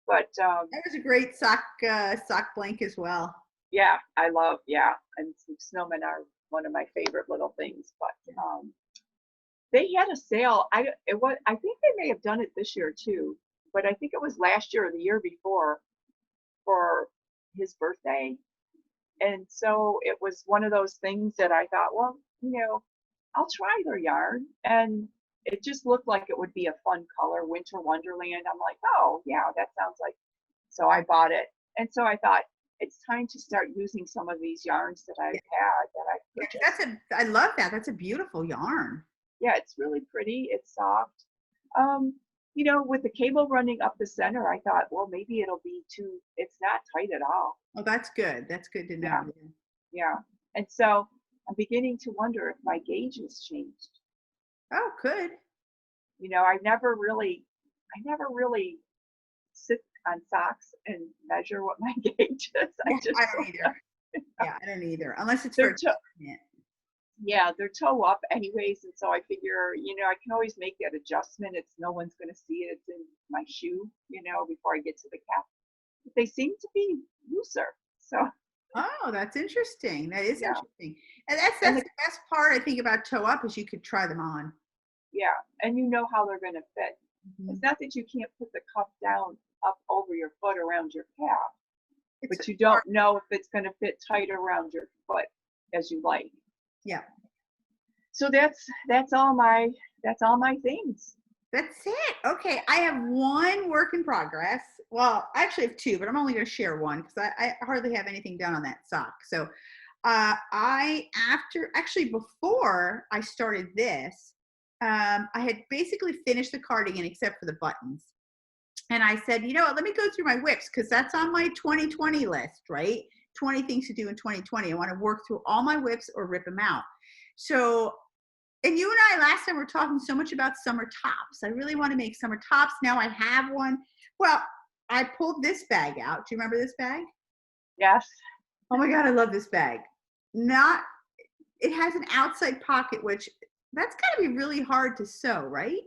But that was a great sock blank as well. Yeah, I love, and snowmen are one of my favorite little things. But they had a sale. I think they may have done it this year too, but I think it was last year or the year before for his birthday. And so it was one of those things that I thought, well, I'll try their yarn, and it just looked like it would be a fun color, Winter Wonderland. I'm like, oh yeah, that sounds like. So I bought it, and so I thought it's time to start using some of these yarns that I've had that I purchased. I love that. That's a beautiful yarn. Yeah, it's really pretty. It's soft. With the cable running up the center, I thought, well, maybe it'll be it's not tight at all. Oh, that's good. That's good to know. Yeah. And so I'm beginning to wonder if my gauge has changed. Oh, good. I never really sit on socks and measure what my gauge is. I don't either. Yeah, I don't either. Unless it's for yeah, they're toe up anyways, and so I figure, I can always make that adjustment. No one's going to see it. It's in my shoe, before I get to the cap. But they seem to be looser. So. Oh, that's interesting. That is interesting. And that's the best part, I think, about toe up is you could try them on. Yeah, and you know how they're going to fit. Mm-hmm. It's not that you can't put the cuff down up over your foot around your calf, but you don't know if it's going to fit tight around your foot as you like. Yeah. So that's all my things. That's it. Okay, I have one work in progress. Well, I actually have two, but I'm only going to share one because I hardly have anything done on that sock. So before I started this, I had basically finished the cardigan except for the buttons. And I said, you know what, let me go through my whips because that's on my 2020 list, right? 20 things to do in 2020. I want to work through all my whips or rip them out. So, and you and I last time were talking so much about summer tops. I really want to make summer tops. Now I have one. Well, I pulled this bag out. Do you remember this bag? Yes. Oh my God, I love this bag. It has an outside pocket, which that's got to be really hard to sew, right?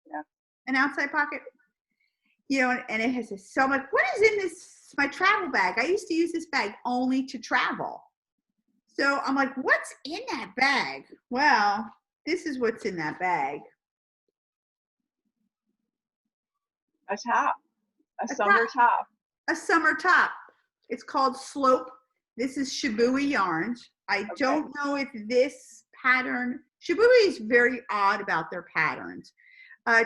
Yeah. An outside pocket. And it has so much. What is in this It's my travel bag. I used to use this bag only to travel. So I'm like, what's in that bag? Well, this is what's in that bag. A top, a A summer top. A summer top. It's called Slope. This is Shibui yarns. I don't know if this pattern, Shibui is very odd about their patterns.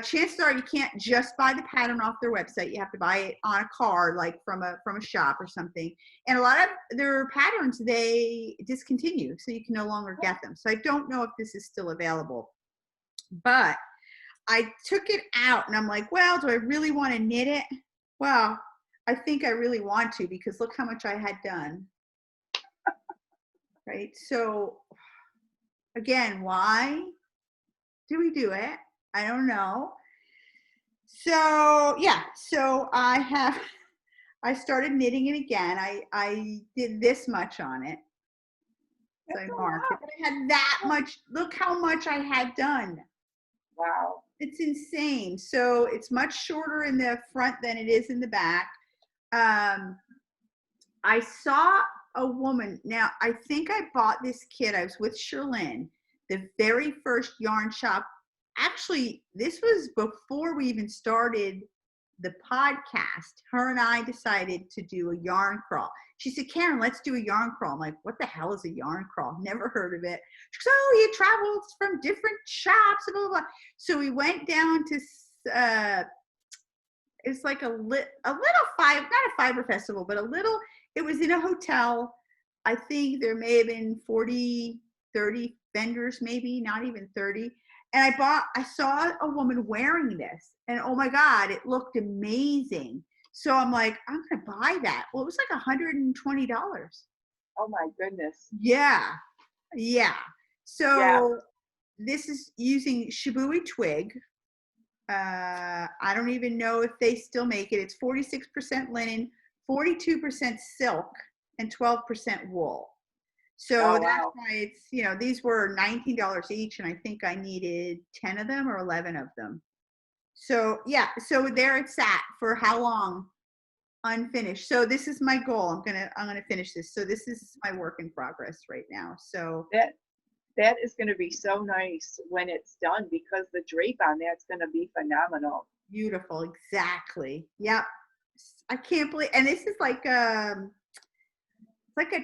Chances are you can't just buy the pattern off their website. You have to buy it on a card, like from a shop or something. And a lot of their patterns, they discontinue, so you can no longer get them. So I don't know if this is still available. But I took it out and I'm like, well, do I really want to knit it? Well, I think I really want to, because look how much I had done. Right? So again, why do we do it? I don't know. So yeah, so I started knitting it again. I did this much on it. So I marked it. But I had that much. Look how much I had done. Wow. It's insane. So it's much shorter in the front than it is in the back. I saw a woman. Now, I think I bought this kit. I was with Sherlyn, the very first yarn shop. Actually, this was before we even started the podcast. Her and I decided to do a yarn crawl. She said, Karen, let's do a yarn crawl. I'm like, what the hell is a yarn crawl? Never heard of it. She goes, oh, you traveled from different shops, blah, blah, blah. So we went down to, it's like a little not a fiber festival, but it was in a hotel. I think there may have been 40, 30 vendors, maybe not even 30. And I saw a woman wearing this, and oh my God, it looked amazing. So I'm like, I'm going to buy that. Well, it was like $120. Oh my goodness. Yeah. Yeah. So this is using Shibui twig. I don't even know if they still make it. It's 46% linen, 42% silk, and 12% wool. So that's why it's, these were $19 each, and I think I needed 10 of them or 11 of them. So yeah, so there it sat for how long? Unfinished. So this is my goal. I'm gonna finish this. So this is my work in progress right now. So that is going to be so nice when it's done, because the drape on that's going to be phenomenal. Beautiful. Exactly. Yep. I can't believe, and this is like a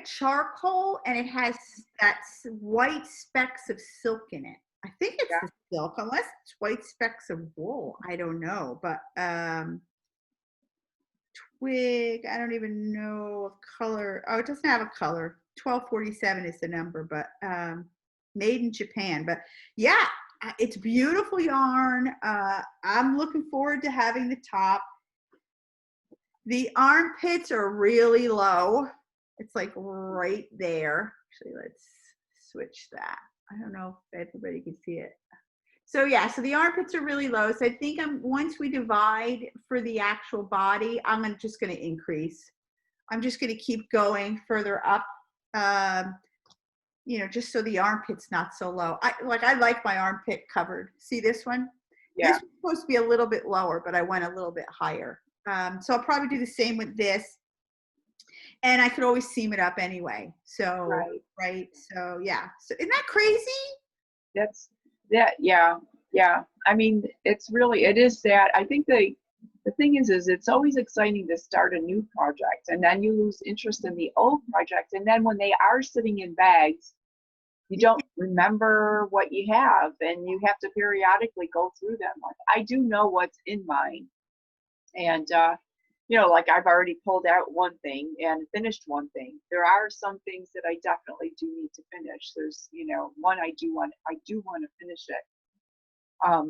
charcoal, and it has that white specks of silk in it. I think it's the silk, unless it's white specks of wool. I don't know, but twig, I don't even know a color. Oh, it doesn't have a color. 1247 is the number, but made in Japan. But yeah, it's beautiful yarn. I'm looking forward to having the top. The armpits are really low. It's like right there. Actually, let's switch that. I don't know if everybody can see it. So yeah, so the armpits are really low. So I think once we divide for the actual body, I'm just going to increase. I'm just going to keep going further up, just so the armpit's not so low. I like my armpit covered. See this one? Yeah. This was supposed to be a little bit lower, but I went a little bit higher. So I'll probably do the same with this. And I could always seam it up anyway. So, right. So yeah. So isn't that crazy? Yeah. I mean, it is sad. I think the thing is it's always exciting to start a new project, and then you lose interest in the old project. And then when they are sitting in bags, you don't remember what you have, and you have to periodically go through them. Like, I do know what's in mine. And, like I've already pulled out one thing and finished one thing. There are some things that I definitely do need to finish. There's, one I do want to finish it.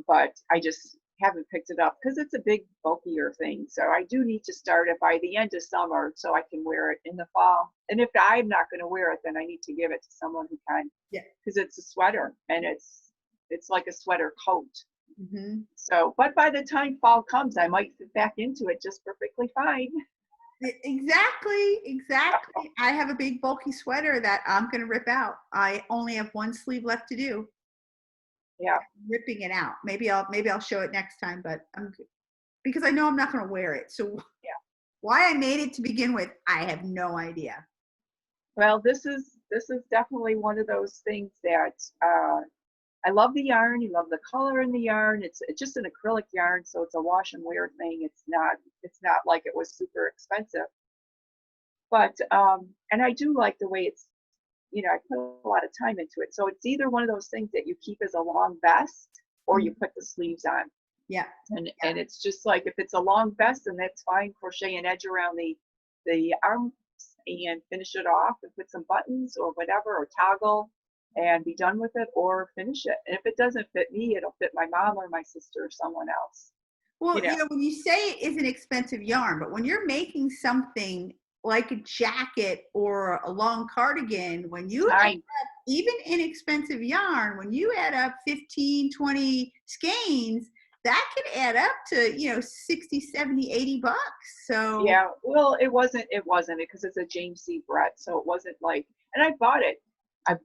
But I just haven't picked it up because it's a big, bulkier thing. So I do need to start it by the end of summer so I can wear it in the fall. And if I'm not going to wear it, then I need to give it to someone who can. Yeah. Because it's a sweater, and it's like a sweater coat. Mm-hmm. So, but by the time fall comes, I might fit back into it just perfectly fine. Exactly. I have a big bulky sweater that I'm going to rip out. I only have one sleeve left to do. Yeah, I'm ripping it out. Maybe I'll show it next time, but because I know I'm not going to wear it. So Why I made it to begin with, I have no idea. Well, this is definitely one of those things that I love the yarn. You love the color in the yarn. It's just an acrylic yarn, so it's a wash and wear thing. It's not like it was super expensive. But and I do like the way it's, you know, I put a lot of time into it. So it's either one of those things that you keep as a long vest or you put the sleeves on. Yeah. And it's just like, if it's a long vest, then that's fine. Crochet an edge around the arms and finish it off and put some buttons or whatever, or toggle and be done with it, or finish it. And if it doesn't fit me, it'll fit my mom or my sister or someone else. Well, You know, when you say it is an expensive yarn, but when you're making something like a jacket or a long cardigan, when you add up even inexpensive yarn, when you add up 15, 20 skeins, that could add up to, 60, 70, 80 bucks. So yeah, well, it wasn't because it's a James C. Brett, so it wasn't like, and I bought it at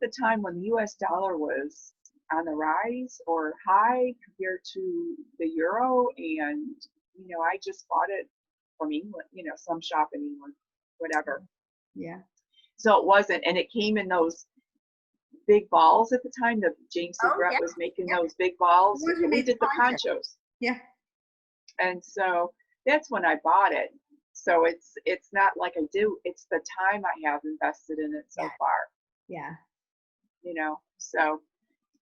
the time when the US dollar was on the rise or high compared to the euro, and I just bought it from England, some shop in England, whatever. Yeah. So it wasn't, and it came in those big balls at the time. The James C. Brett was making those big balls. We did the ponchos. Yeah. And so that's when I bought it. So it's not like I do. It's the time I have invested in it so far. Yeah. So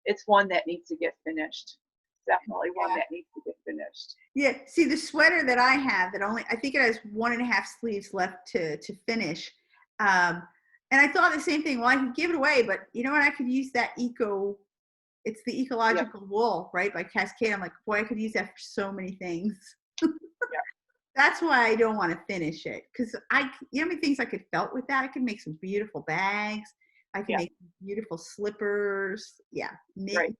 it's one that needs to get finished. Definitely one that needs to get finished. Yeah. See, the sweater that I have that I think it has 1.5 sleeves left to finish. And I thought the same thing. Well, I could give it away, but you know what? I could use that it's the ecological wool, right? By Cascade. I'm like, boy, I could use that for so many things. That's why I don't want to finish it. Because how many things I could felt with that? I could make some beautiful bags. I can make beautiful slippers. Yeah. Right.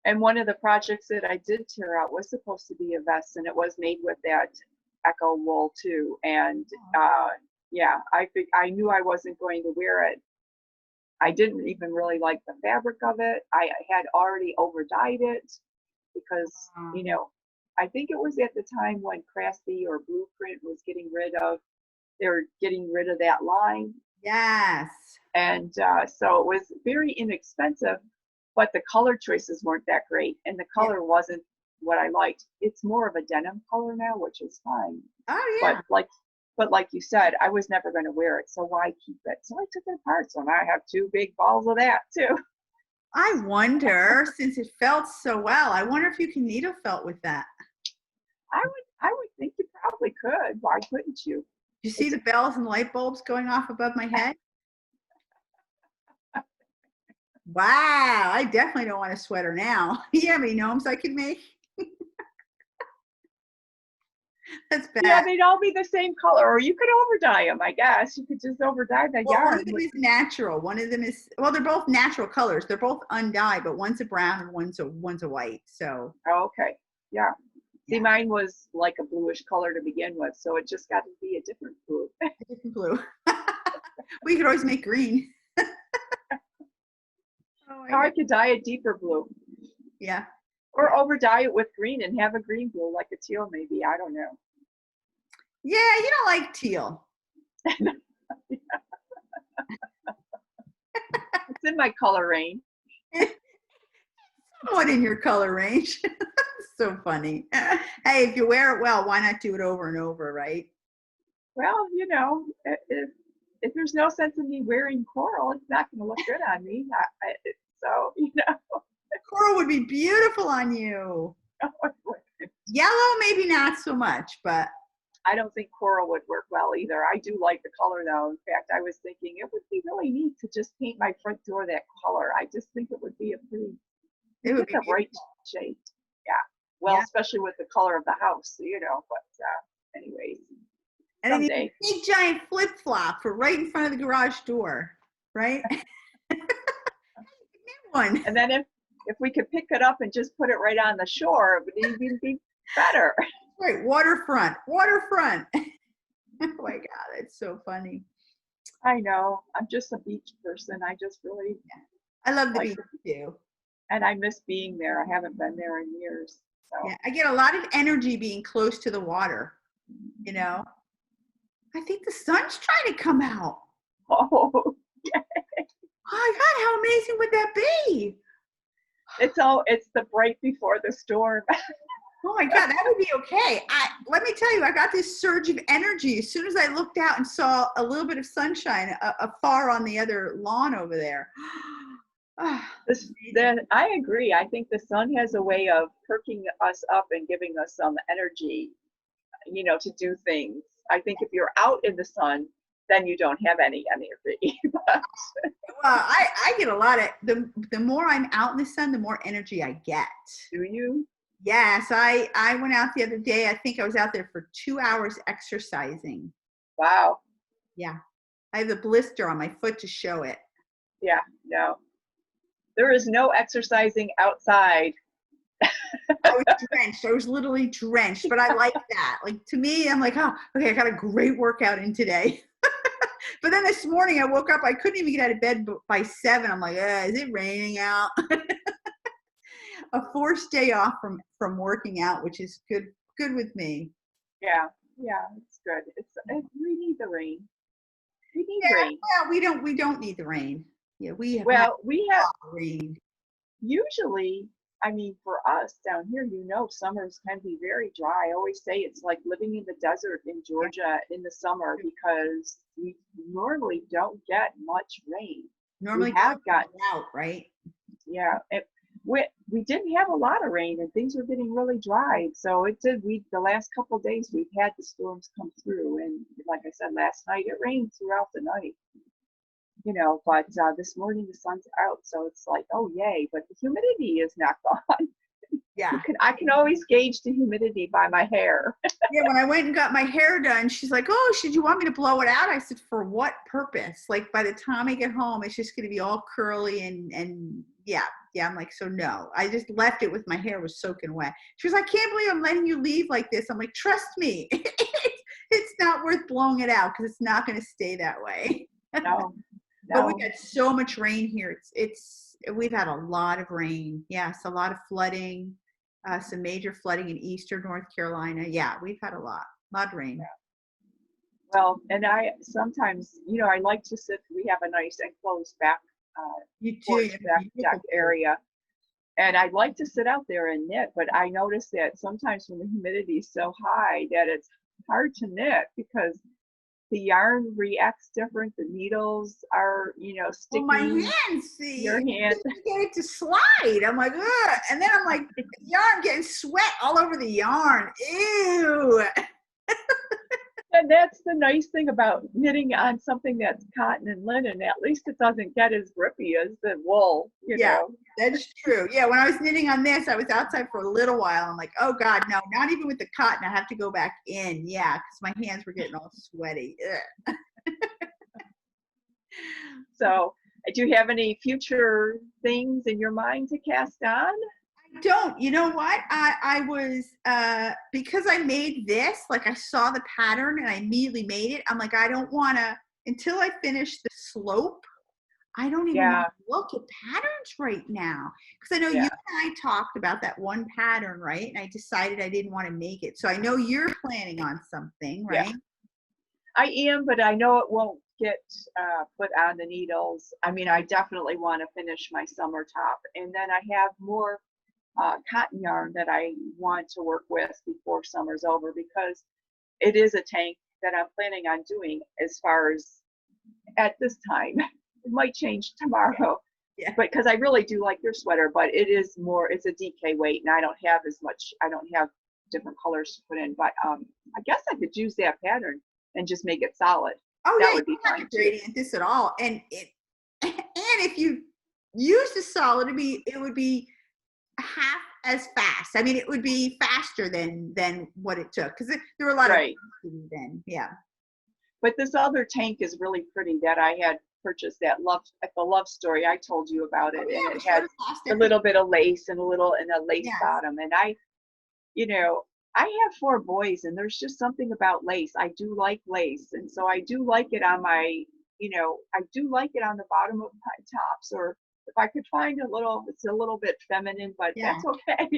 And one of the projects that I did tear out was supposed to be a vest, and it was made with that Echo wool too. And I knew I wasn't going to wear it. I didn't even really like the fabric of it. I had already over dyed it because, I think it was at the time when Crafty or Blueprint was they were getting rid of that line. Yes. And so it was very inexpensive, but the color choices weren't that great. And the color wasn't what I liked. It's more of a denim color now, which is fine. Oh, yeah. But like you said, I was never going to wear it. So why keep it? So I took it apart. So now I have 2 big balls of that too. I wonder, since it felt so well, I wonder if you can needle felt with that. I would think you probably could. Why couldn't you? You see the bells and light bulbs going off above my head? Wow, I definitely don't want a sweater now. You have any gnomes I could make? That's bad. Yeah, they'd all be the same color, or you could overdye them, I guess. You could just overdye the yarn. One of them is natural. One of them is, they're both natural colors. They're both undyed, but one's a brown and one's a white. So. Oh, okay. Yeah. See, mine was like a bluish color to begin with, so it just got to be a different blue. A different blue. We could always make green. Or I could dye a deeper blue. Yeah. Or overdye it with green and have a green blue, like a teal maybe. I don't know. Yeah, you don't like teal. It's in my color range. Somewhat in your color range. So funny. Hey, if you wear it well, why not do it over and over, right? Well, if there's no sense in me wearing coral, it's not going to look good on me. Coral would be beautiful on you. Yellow, maybe not so much, but. I don't think coral would work well either. I do like the color though. In fact, I was thinking it would be really neat to just paint my front door that color. I just think it would be a bright shade. Yeah. Well, especially with the color of the house, but anyways. And then a big giant flip flop for right in front of the garage door, right? One. And then if we could pick it up and just put it right on the shore, it would even be better. Right, waterfront. Oh my God, it's so funny. I know. I'm just a beach person. I just really. I love the beach too. And I miss being there. I haven't been there in years. So. Yeah, I get a lot of energy being close to the water. you know. I think the sun's trying to come out. Oh, Oh my God, how amazing would that be? it's the break before the storm. Oh my God, that would be okay. Let me tell you, I got this surge of energy as soon as I looked out and saw a little bit of sunshine afar on the other lawn over there. Ah, I agree. I think the sun has a way of perking us up and giving us some energy, to do things. I think if you're out in the sun, then you don't have any energy. But well, I get a lot of the more I'm out in the sun, the more energy I get. do you? Yes, I went out the other day. I think I was out there for 2 hours exercising. Wow. Yeah, I have a blister on my foot to show it. Yeah, no. There is no exercising outside. I was drenched. I was literally drenched, but I like that. Like to me, I'm like, oh, okay, I got a great workout in today. But then this morning I woke up, I couldn't even get out of bed by 7. I'm like, is it raining out? A forced day off from working out, which is good with me. Yeah, yeah, it's good. We need the rain. We need Yeah, rain. well, we don't need the rain. Yeah, we have had Well, we a have lot of rain. usually, I mean, for us down here, summers can be very dry. I always say it's like living in the desert in Georgia in the summer because we normally don't get much rain. We Normally have got, out, right? yeah, we didn't have a lot of rain and things were getting really dry. So the last couple of days we've had the storms come through. And like I said, last night it rained throughout the night. But this morning the sun's out, so it's like, oh yay! But the humidity is not gone. Yeah. I can always gauge the humidity by my hair. Yeah, when I went and got my hair done, she's like, oh, should you want me to blow it out? I said, for what purpose? Like by the time I get home, it's just going to be all curly and yeah. I'm like, so no. I just left it with my hair was soaking wet. She was like, I can't believe I'm letting you leave like this. I'm like, trust me, it's not worth blowing it out because it's not going to stay that way. No. But we got so much rain here. We've had a lot of rain. Yes, a lot of flooding, some major flooding in eastern North Carolina. Yeah, we've had a lot of rain. Yeah. Well, and I sometimes, I like to sit. We have a nice enclosed back porch, back deck area, and I like to sit out there and knit. But I notice that sometimes when the humidity is so high that it's hard to knit because the yarn reacts different. The needles are, sticky. Well, my hands, see, your hand. Get it to slide. I'm like, ugh. And then I'm like, yarn getting sweat all over the yarn. Ew. And that's the nice thing about knitting on something that's cotton and linen. At least it doesn't get as grippy as the wool, know. That's true. Yeah, when I was knitting on this, I was outside for a little while. I'm like, oh God, no, not even with the cotton. I have to go back in. Yeah, because my hands were getting all sweaty. So, do you have any future things in your mind to cast on? I don't. You know what? I was, because I made this, like I saw the pattern and I immediately made it. I'm like, I don't want to, until I finish the slope, I don't even want to look at patterns right now. Because I know you and I talked about that one pattern, right? And I decided I didn't want to make it. So I know you're planning on something, right? Yeah. I am, but I know it won't get put on the needles. I mean, I definitely want to finish my summer top. And then I have more cotton yarn that I want to work with before summer's over because it is a tank that I'm planning on doing as far as at this time. It might change tomorrow, but because I really do like your sweater, but it's a DK weight and I don't have different colors to put in, but I guess I could use that pattern and just make it solid. Oh, that yeah, would be fine not gradient this at all. And if you use the solid, it would be half as fast. I mean, it would be faster than what it took because there were a lot of then. Yeah. But this other tank is really pretty that I had purchased at the Love Story. I told you about it, and it had a little bit of lace and a lace bottom. And I have 4 boys, and there's just something about lace. I do like lace, and so I do like it on my, I do like it on the bottom of my tops, or if I could find it's a little bit feminine, but that's okay.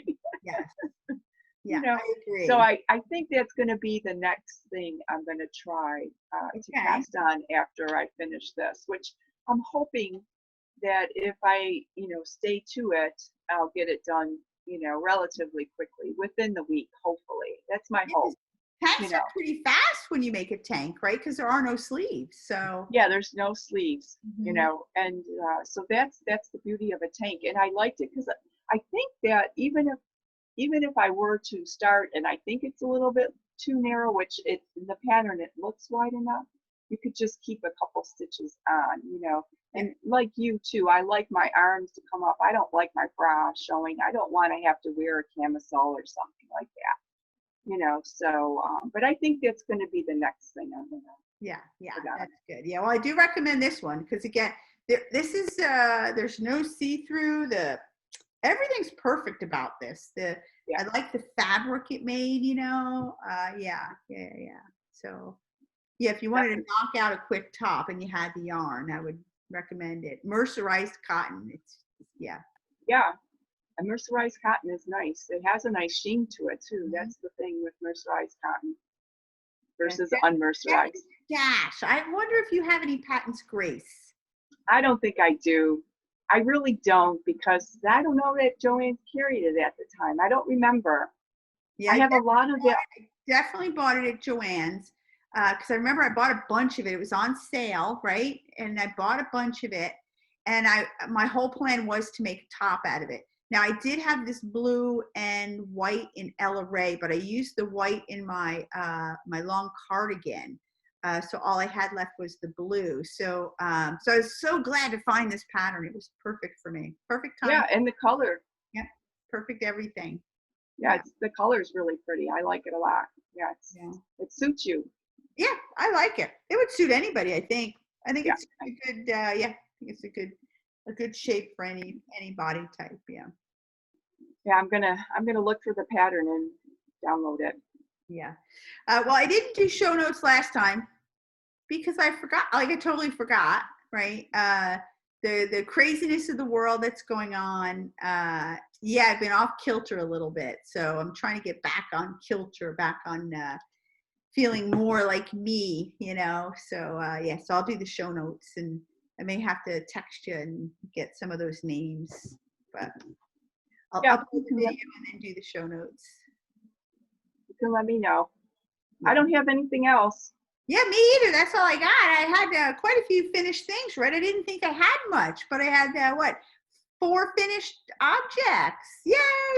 Yeah, you know. I agree. So I think that's going to be the next thing I'm going to try to Okay. cast on after I finish this, which I'm hoping that if I, stay to it, I'll get it done, relatively quickly within the week, hopefully. That's my Yeah, 'cause hope, tanks are pretty fast when you make a tank, right? Because there are no sleeves. So Yeah, there's no sleeves, Mhm. and so that's the beauty of a tank. And I liked it because I think that even if I were to start and I think it's a little bit too narrow, which it in the pattern it looks wide enough, you could just keep a couple stitches on, Yeah. And like you too, I like my arms to come up. I don't like my bra showing. I don't want to have to wear a camisole or something like that, So, but I think that's going to be the next thing I'm gonna Yeah, put on. that's good. Yeah, well, I do recommend this one because again, this is there's no see-through. Everything's perfect about this. Yeah, I like the fabric it made. Yeah. So yeah, if you wanted to definitely. knock out a quick top and you had the yarn, I would recommend it. Mercerized cotton. Yeah. Yeah. A mercerized cotton is nice. It has a nice sheen to it too. Mhm. That's the thing with mercerized cotton Yeah. versus Definitely unmercerized. Dash. I wonder if you have any Patons Grace. I don't think I do. I really don't because I don't know that Joanne carried it at the time. I don't remember. Yeah, I have a lot of it. definitely bought it at Joann's because I remember I bought a bunch of it. It was on sale, right? And I bought a bunch of it, and my whole plan was to make a top out of it. Now I did have this blue and white in Ella Ray, but I used the white in my long cardigan. So all I had left was the blue. So so I was so glad to find this pattern. It was perfect for me. Perfect time. Yeah, and the color. Yeah, perfect everything. Yeah, Yeah. the color is really pretty. I like it a lot. Yeah, Yeah. it suits you. Yeah, I like it. It would suit anybody, I think. I think Yeah, it's a good yeah, I think it's a good shape for any body type, yeah. yeah. I'm gonna look for the pattern and download it. Yeah. Well, I didn't do show notes last time because I forgot, like I totally forgot, right? The craziness of the world that's going on. Yeah, I've been off kilter a little bit, so I'm trying to get back on kilter, back on feeling more like me. So yeah, so I'll do the show notes and I may have to text you and get some of those names, but I'll Yeah, upload the video and then do the show notes. you can let me know. I Yeah. don't have anything else. Yeah, me either. That's all I got. I had quite a few finished things, right? I didn't think I had much, but I had 4 finished objects. Yay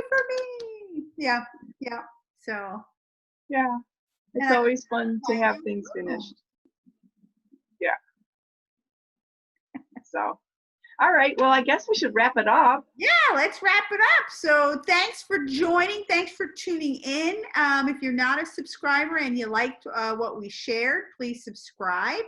for me! Yeah, yeah. So, Yeah, it's and always fun to have things I, finished. Yeah. So, all right. Well, I guess we should wrap it up. yeah, let's wrap it up. So thanks for joining. Thanks for tuning in. If you're not a subscriber and you liked what we shared, please subscribe.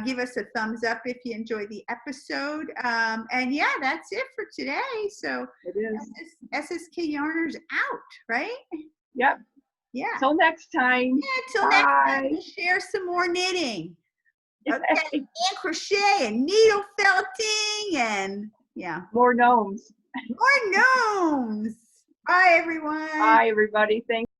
Give us a thumbs up if you enjoyed the episode. And yeah, that's it for today. So It is. SSK Yarners out, right? Yep. Yeah. Till next time. Yeah, till next time, Bye. we'll share some more knitting. Okay, Yay. and crochet and needle felting and yeah. More gnomes. More gnomes. Bye, everyone. Bye, everybody. Thanks.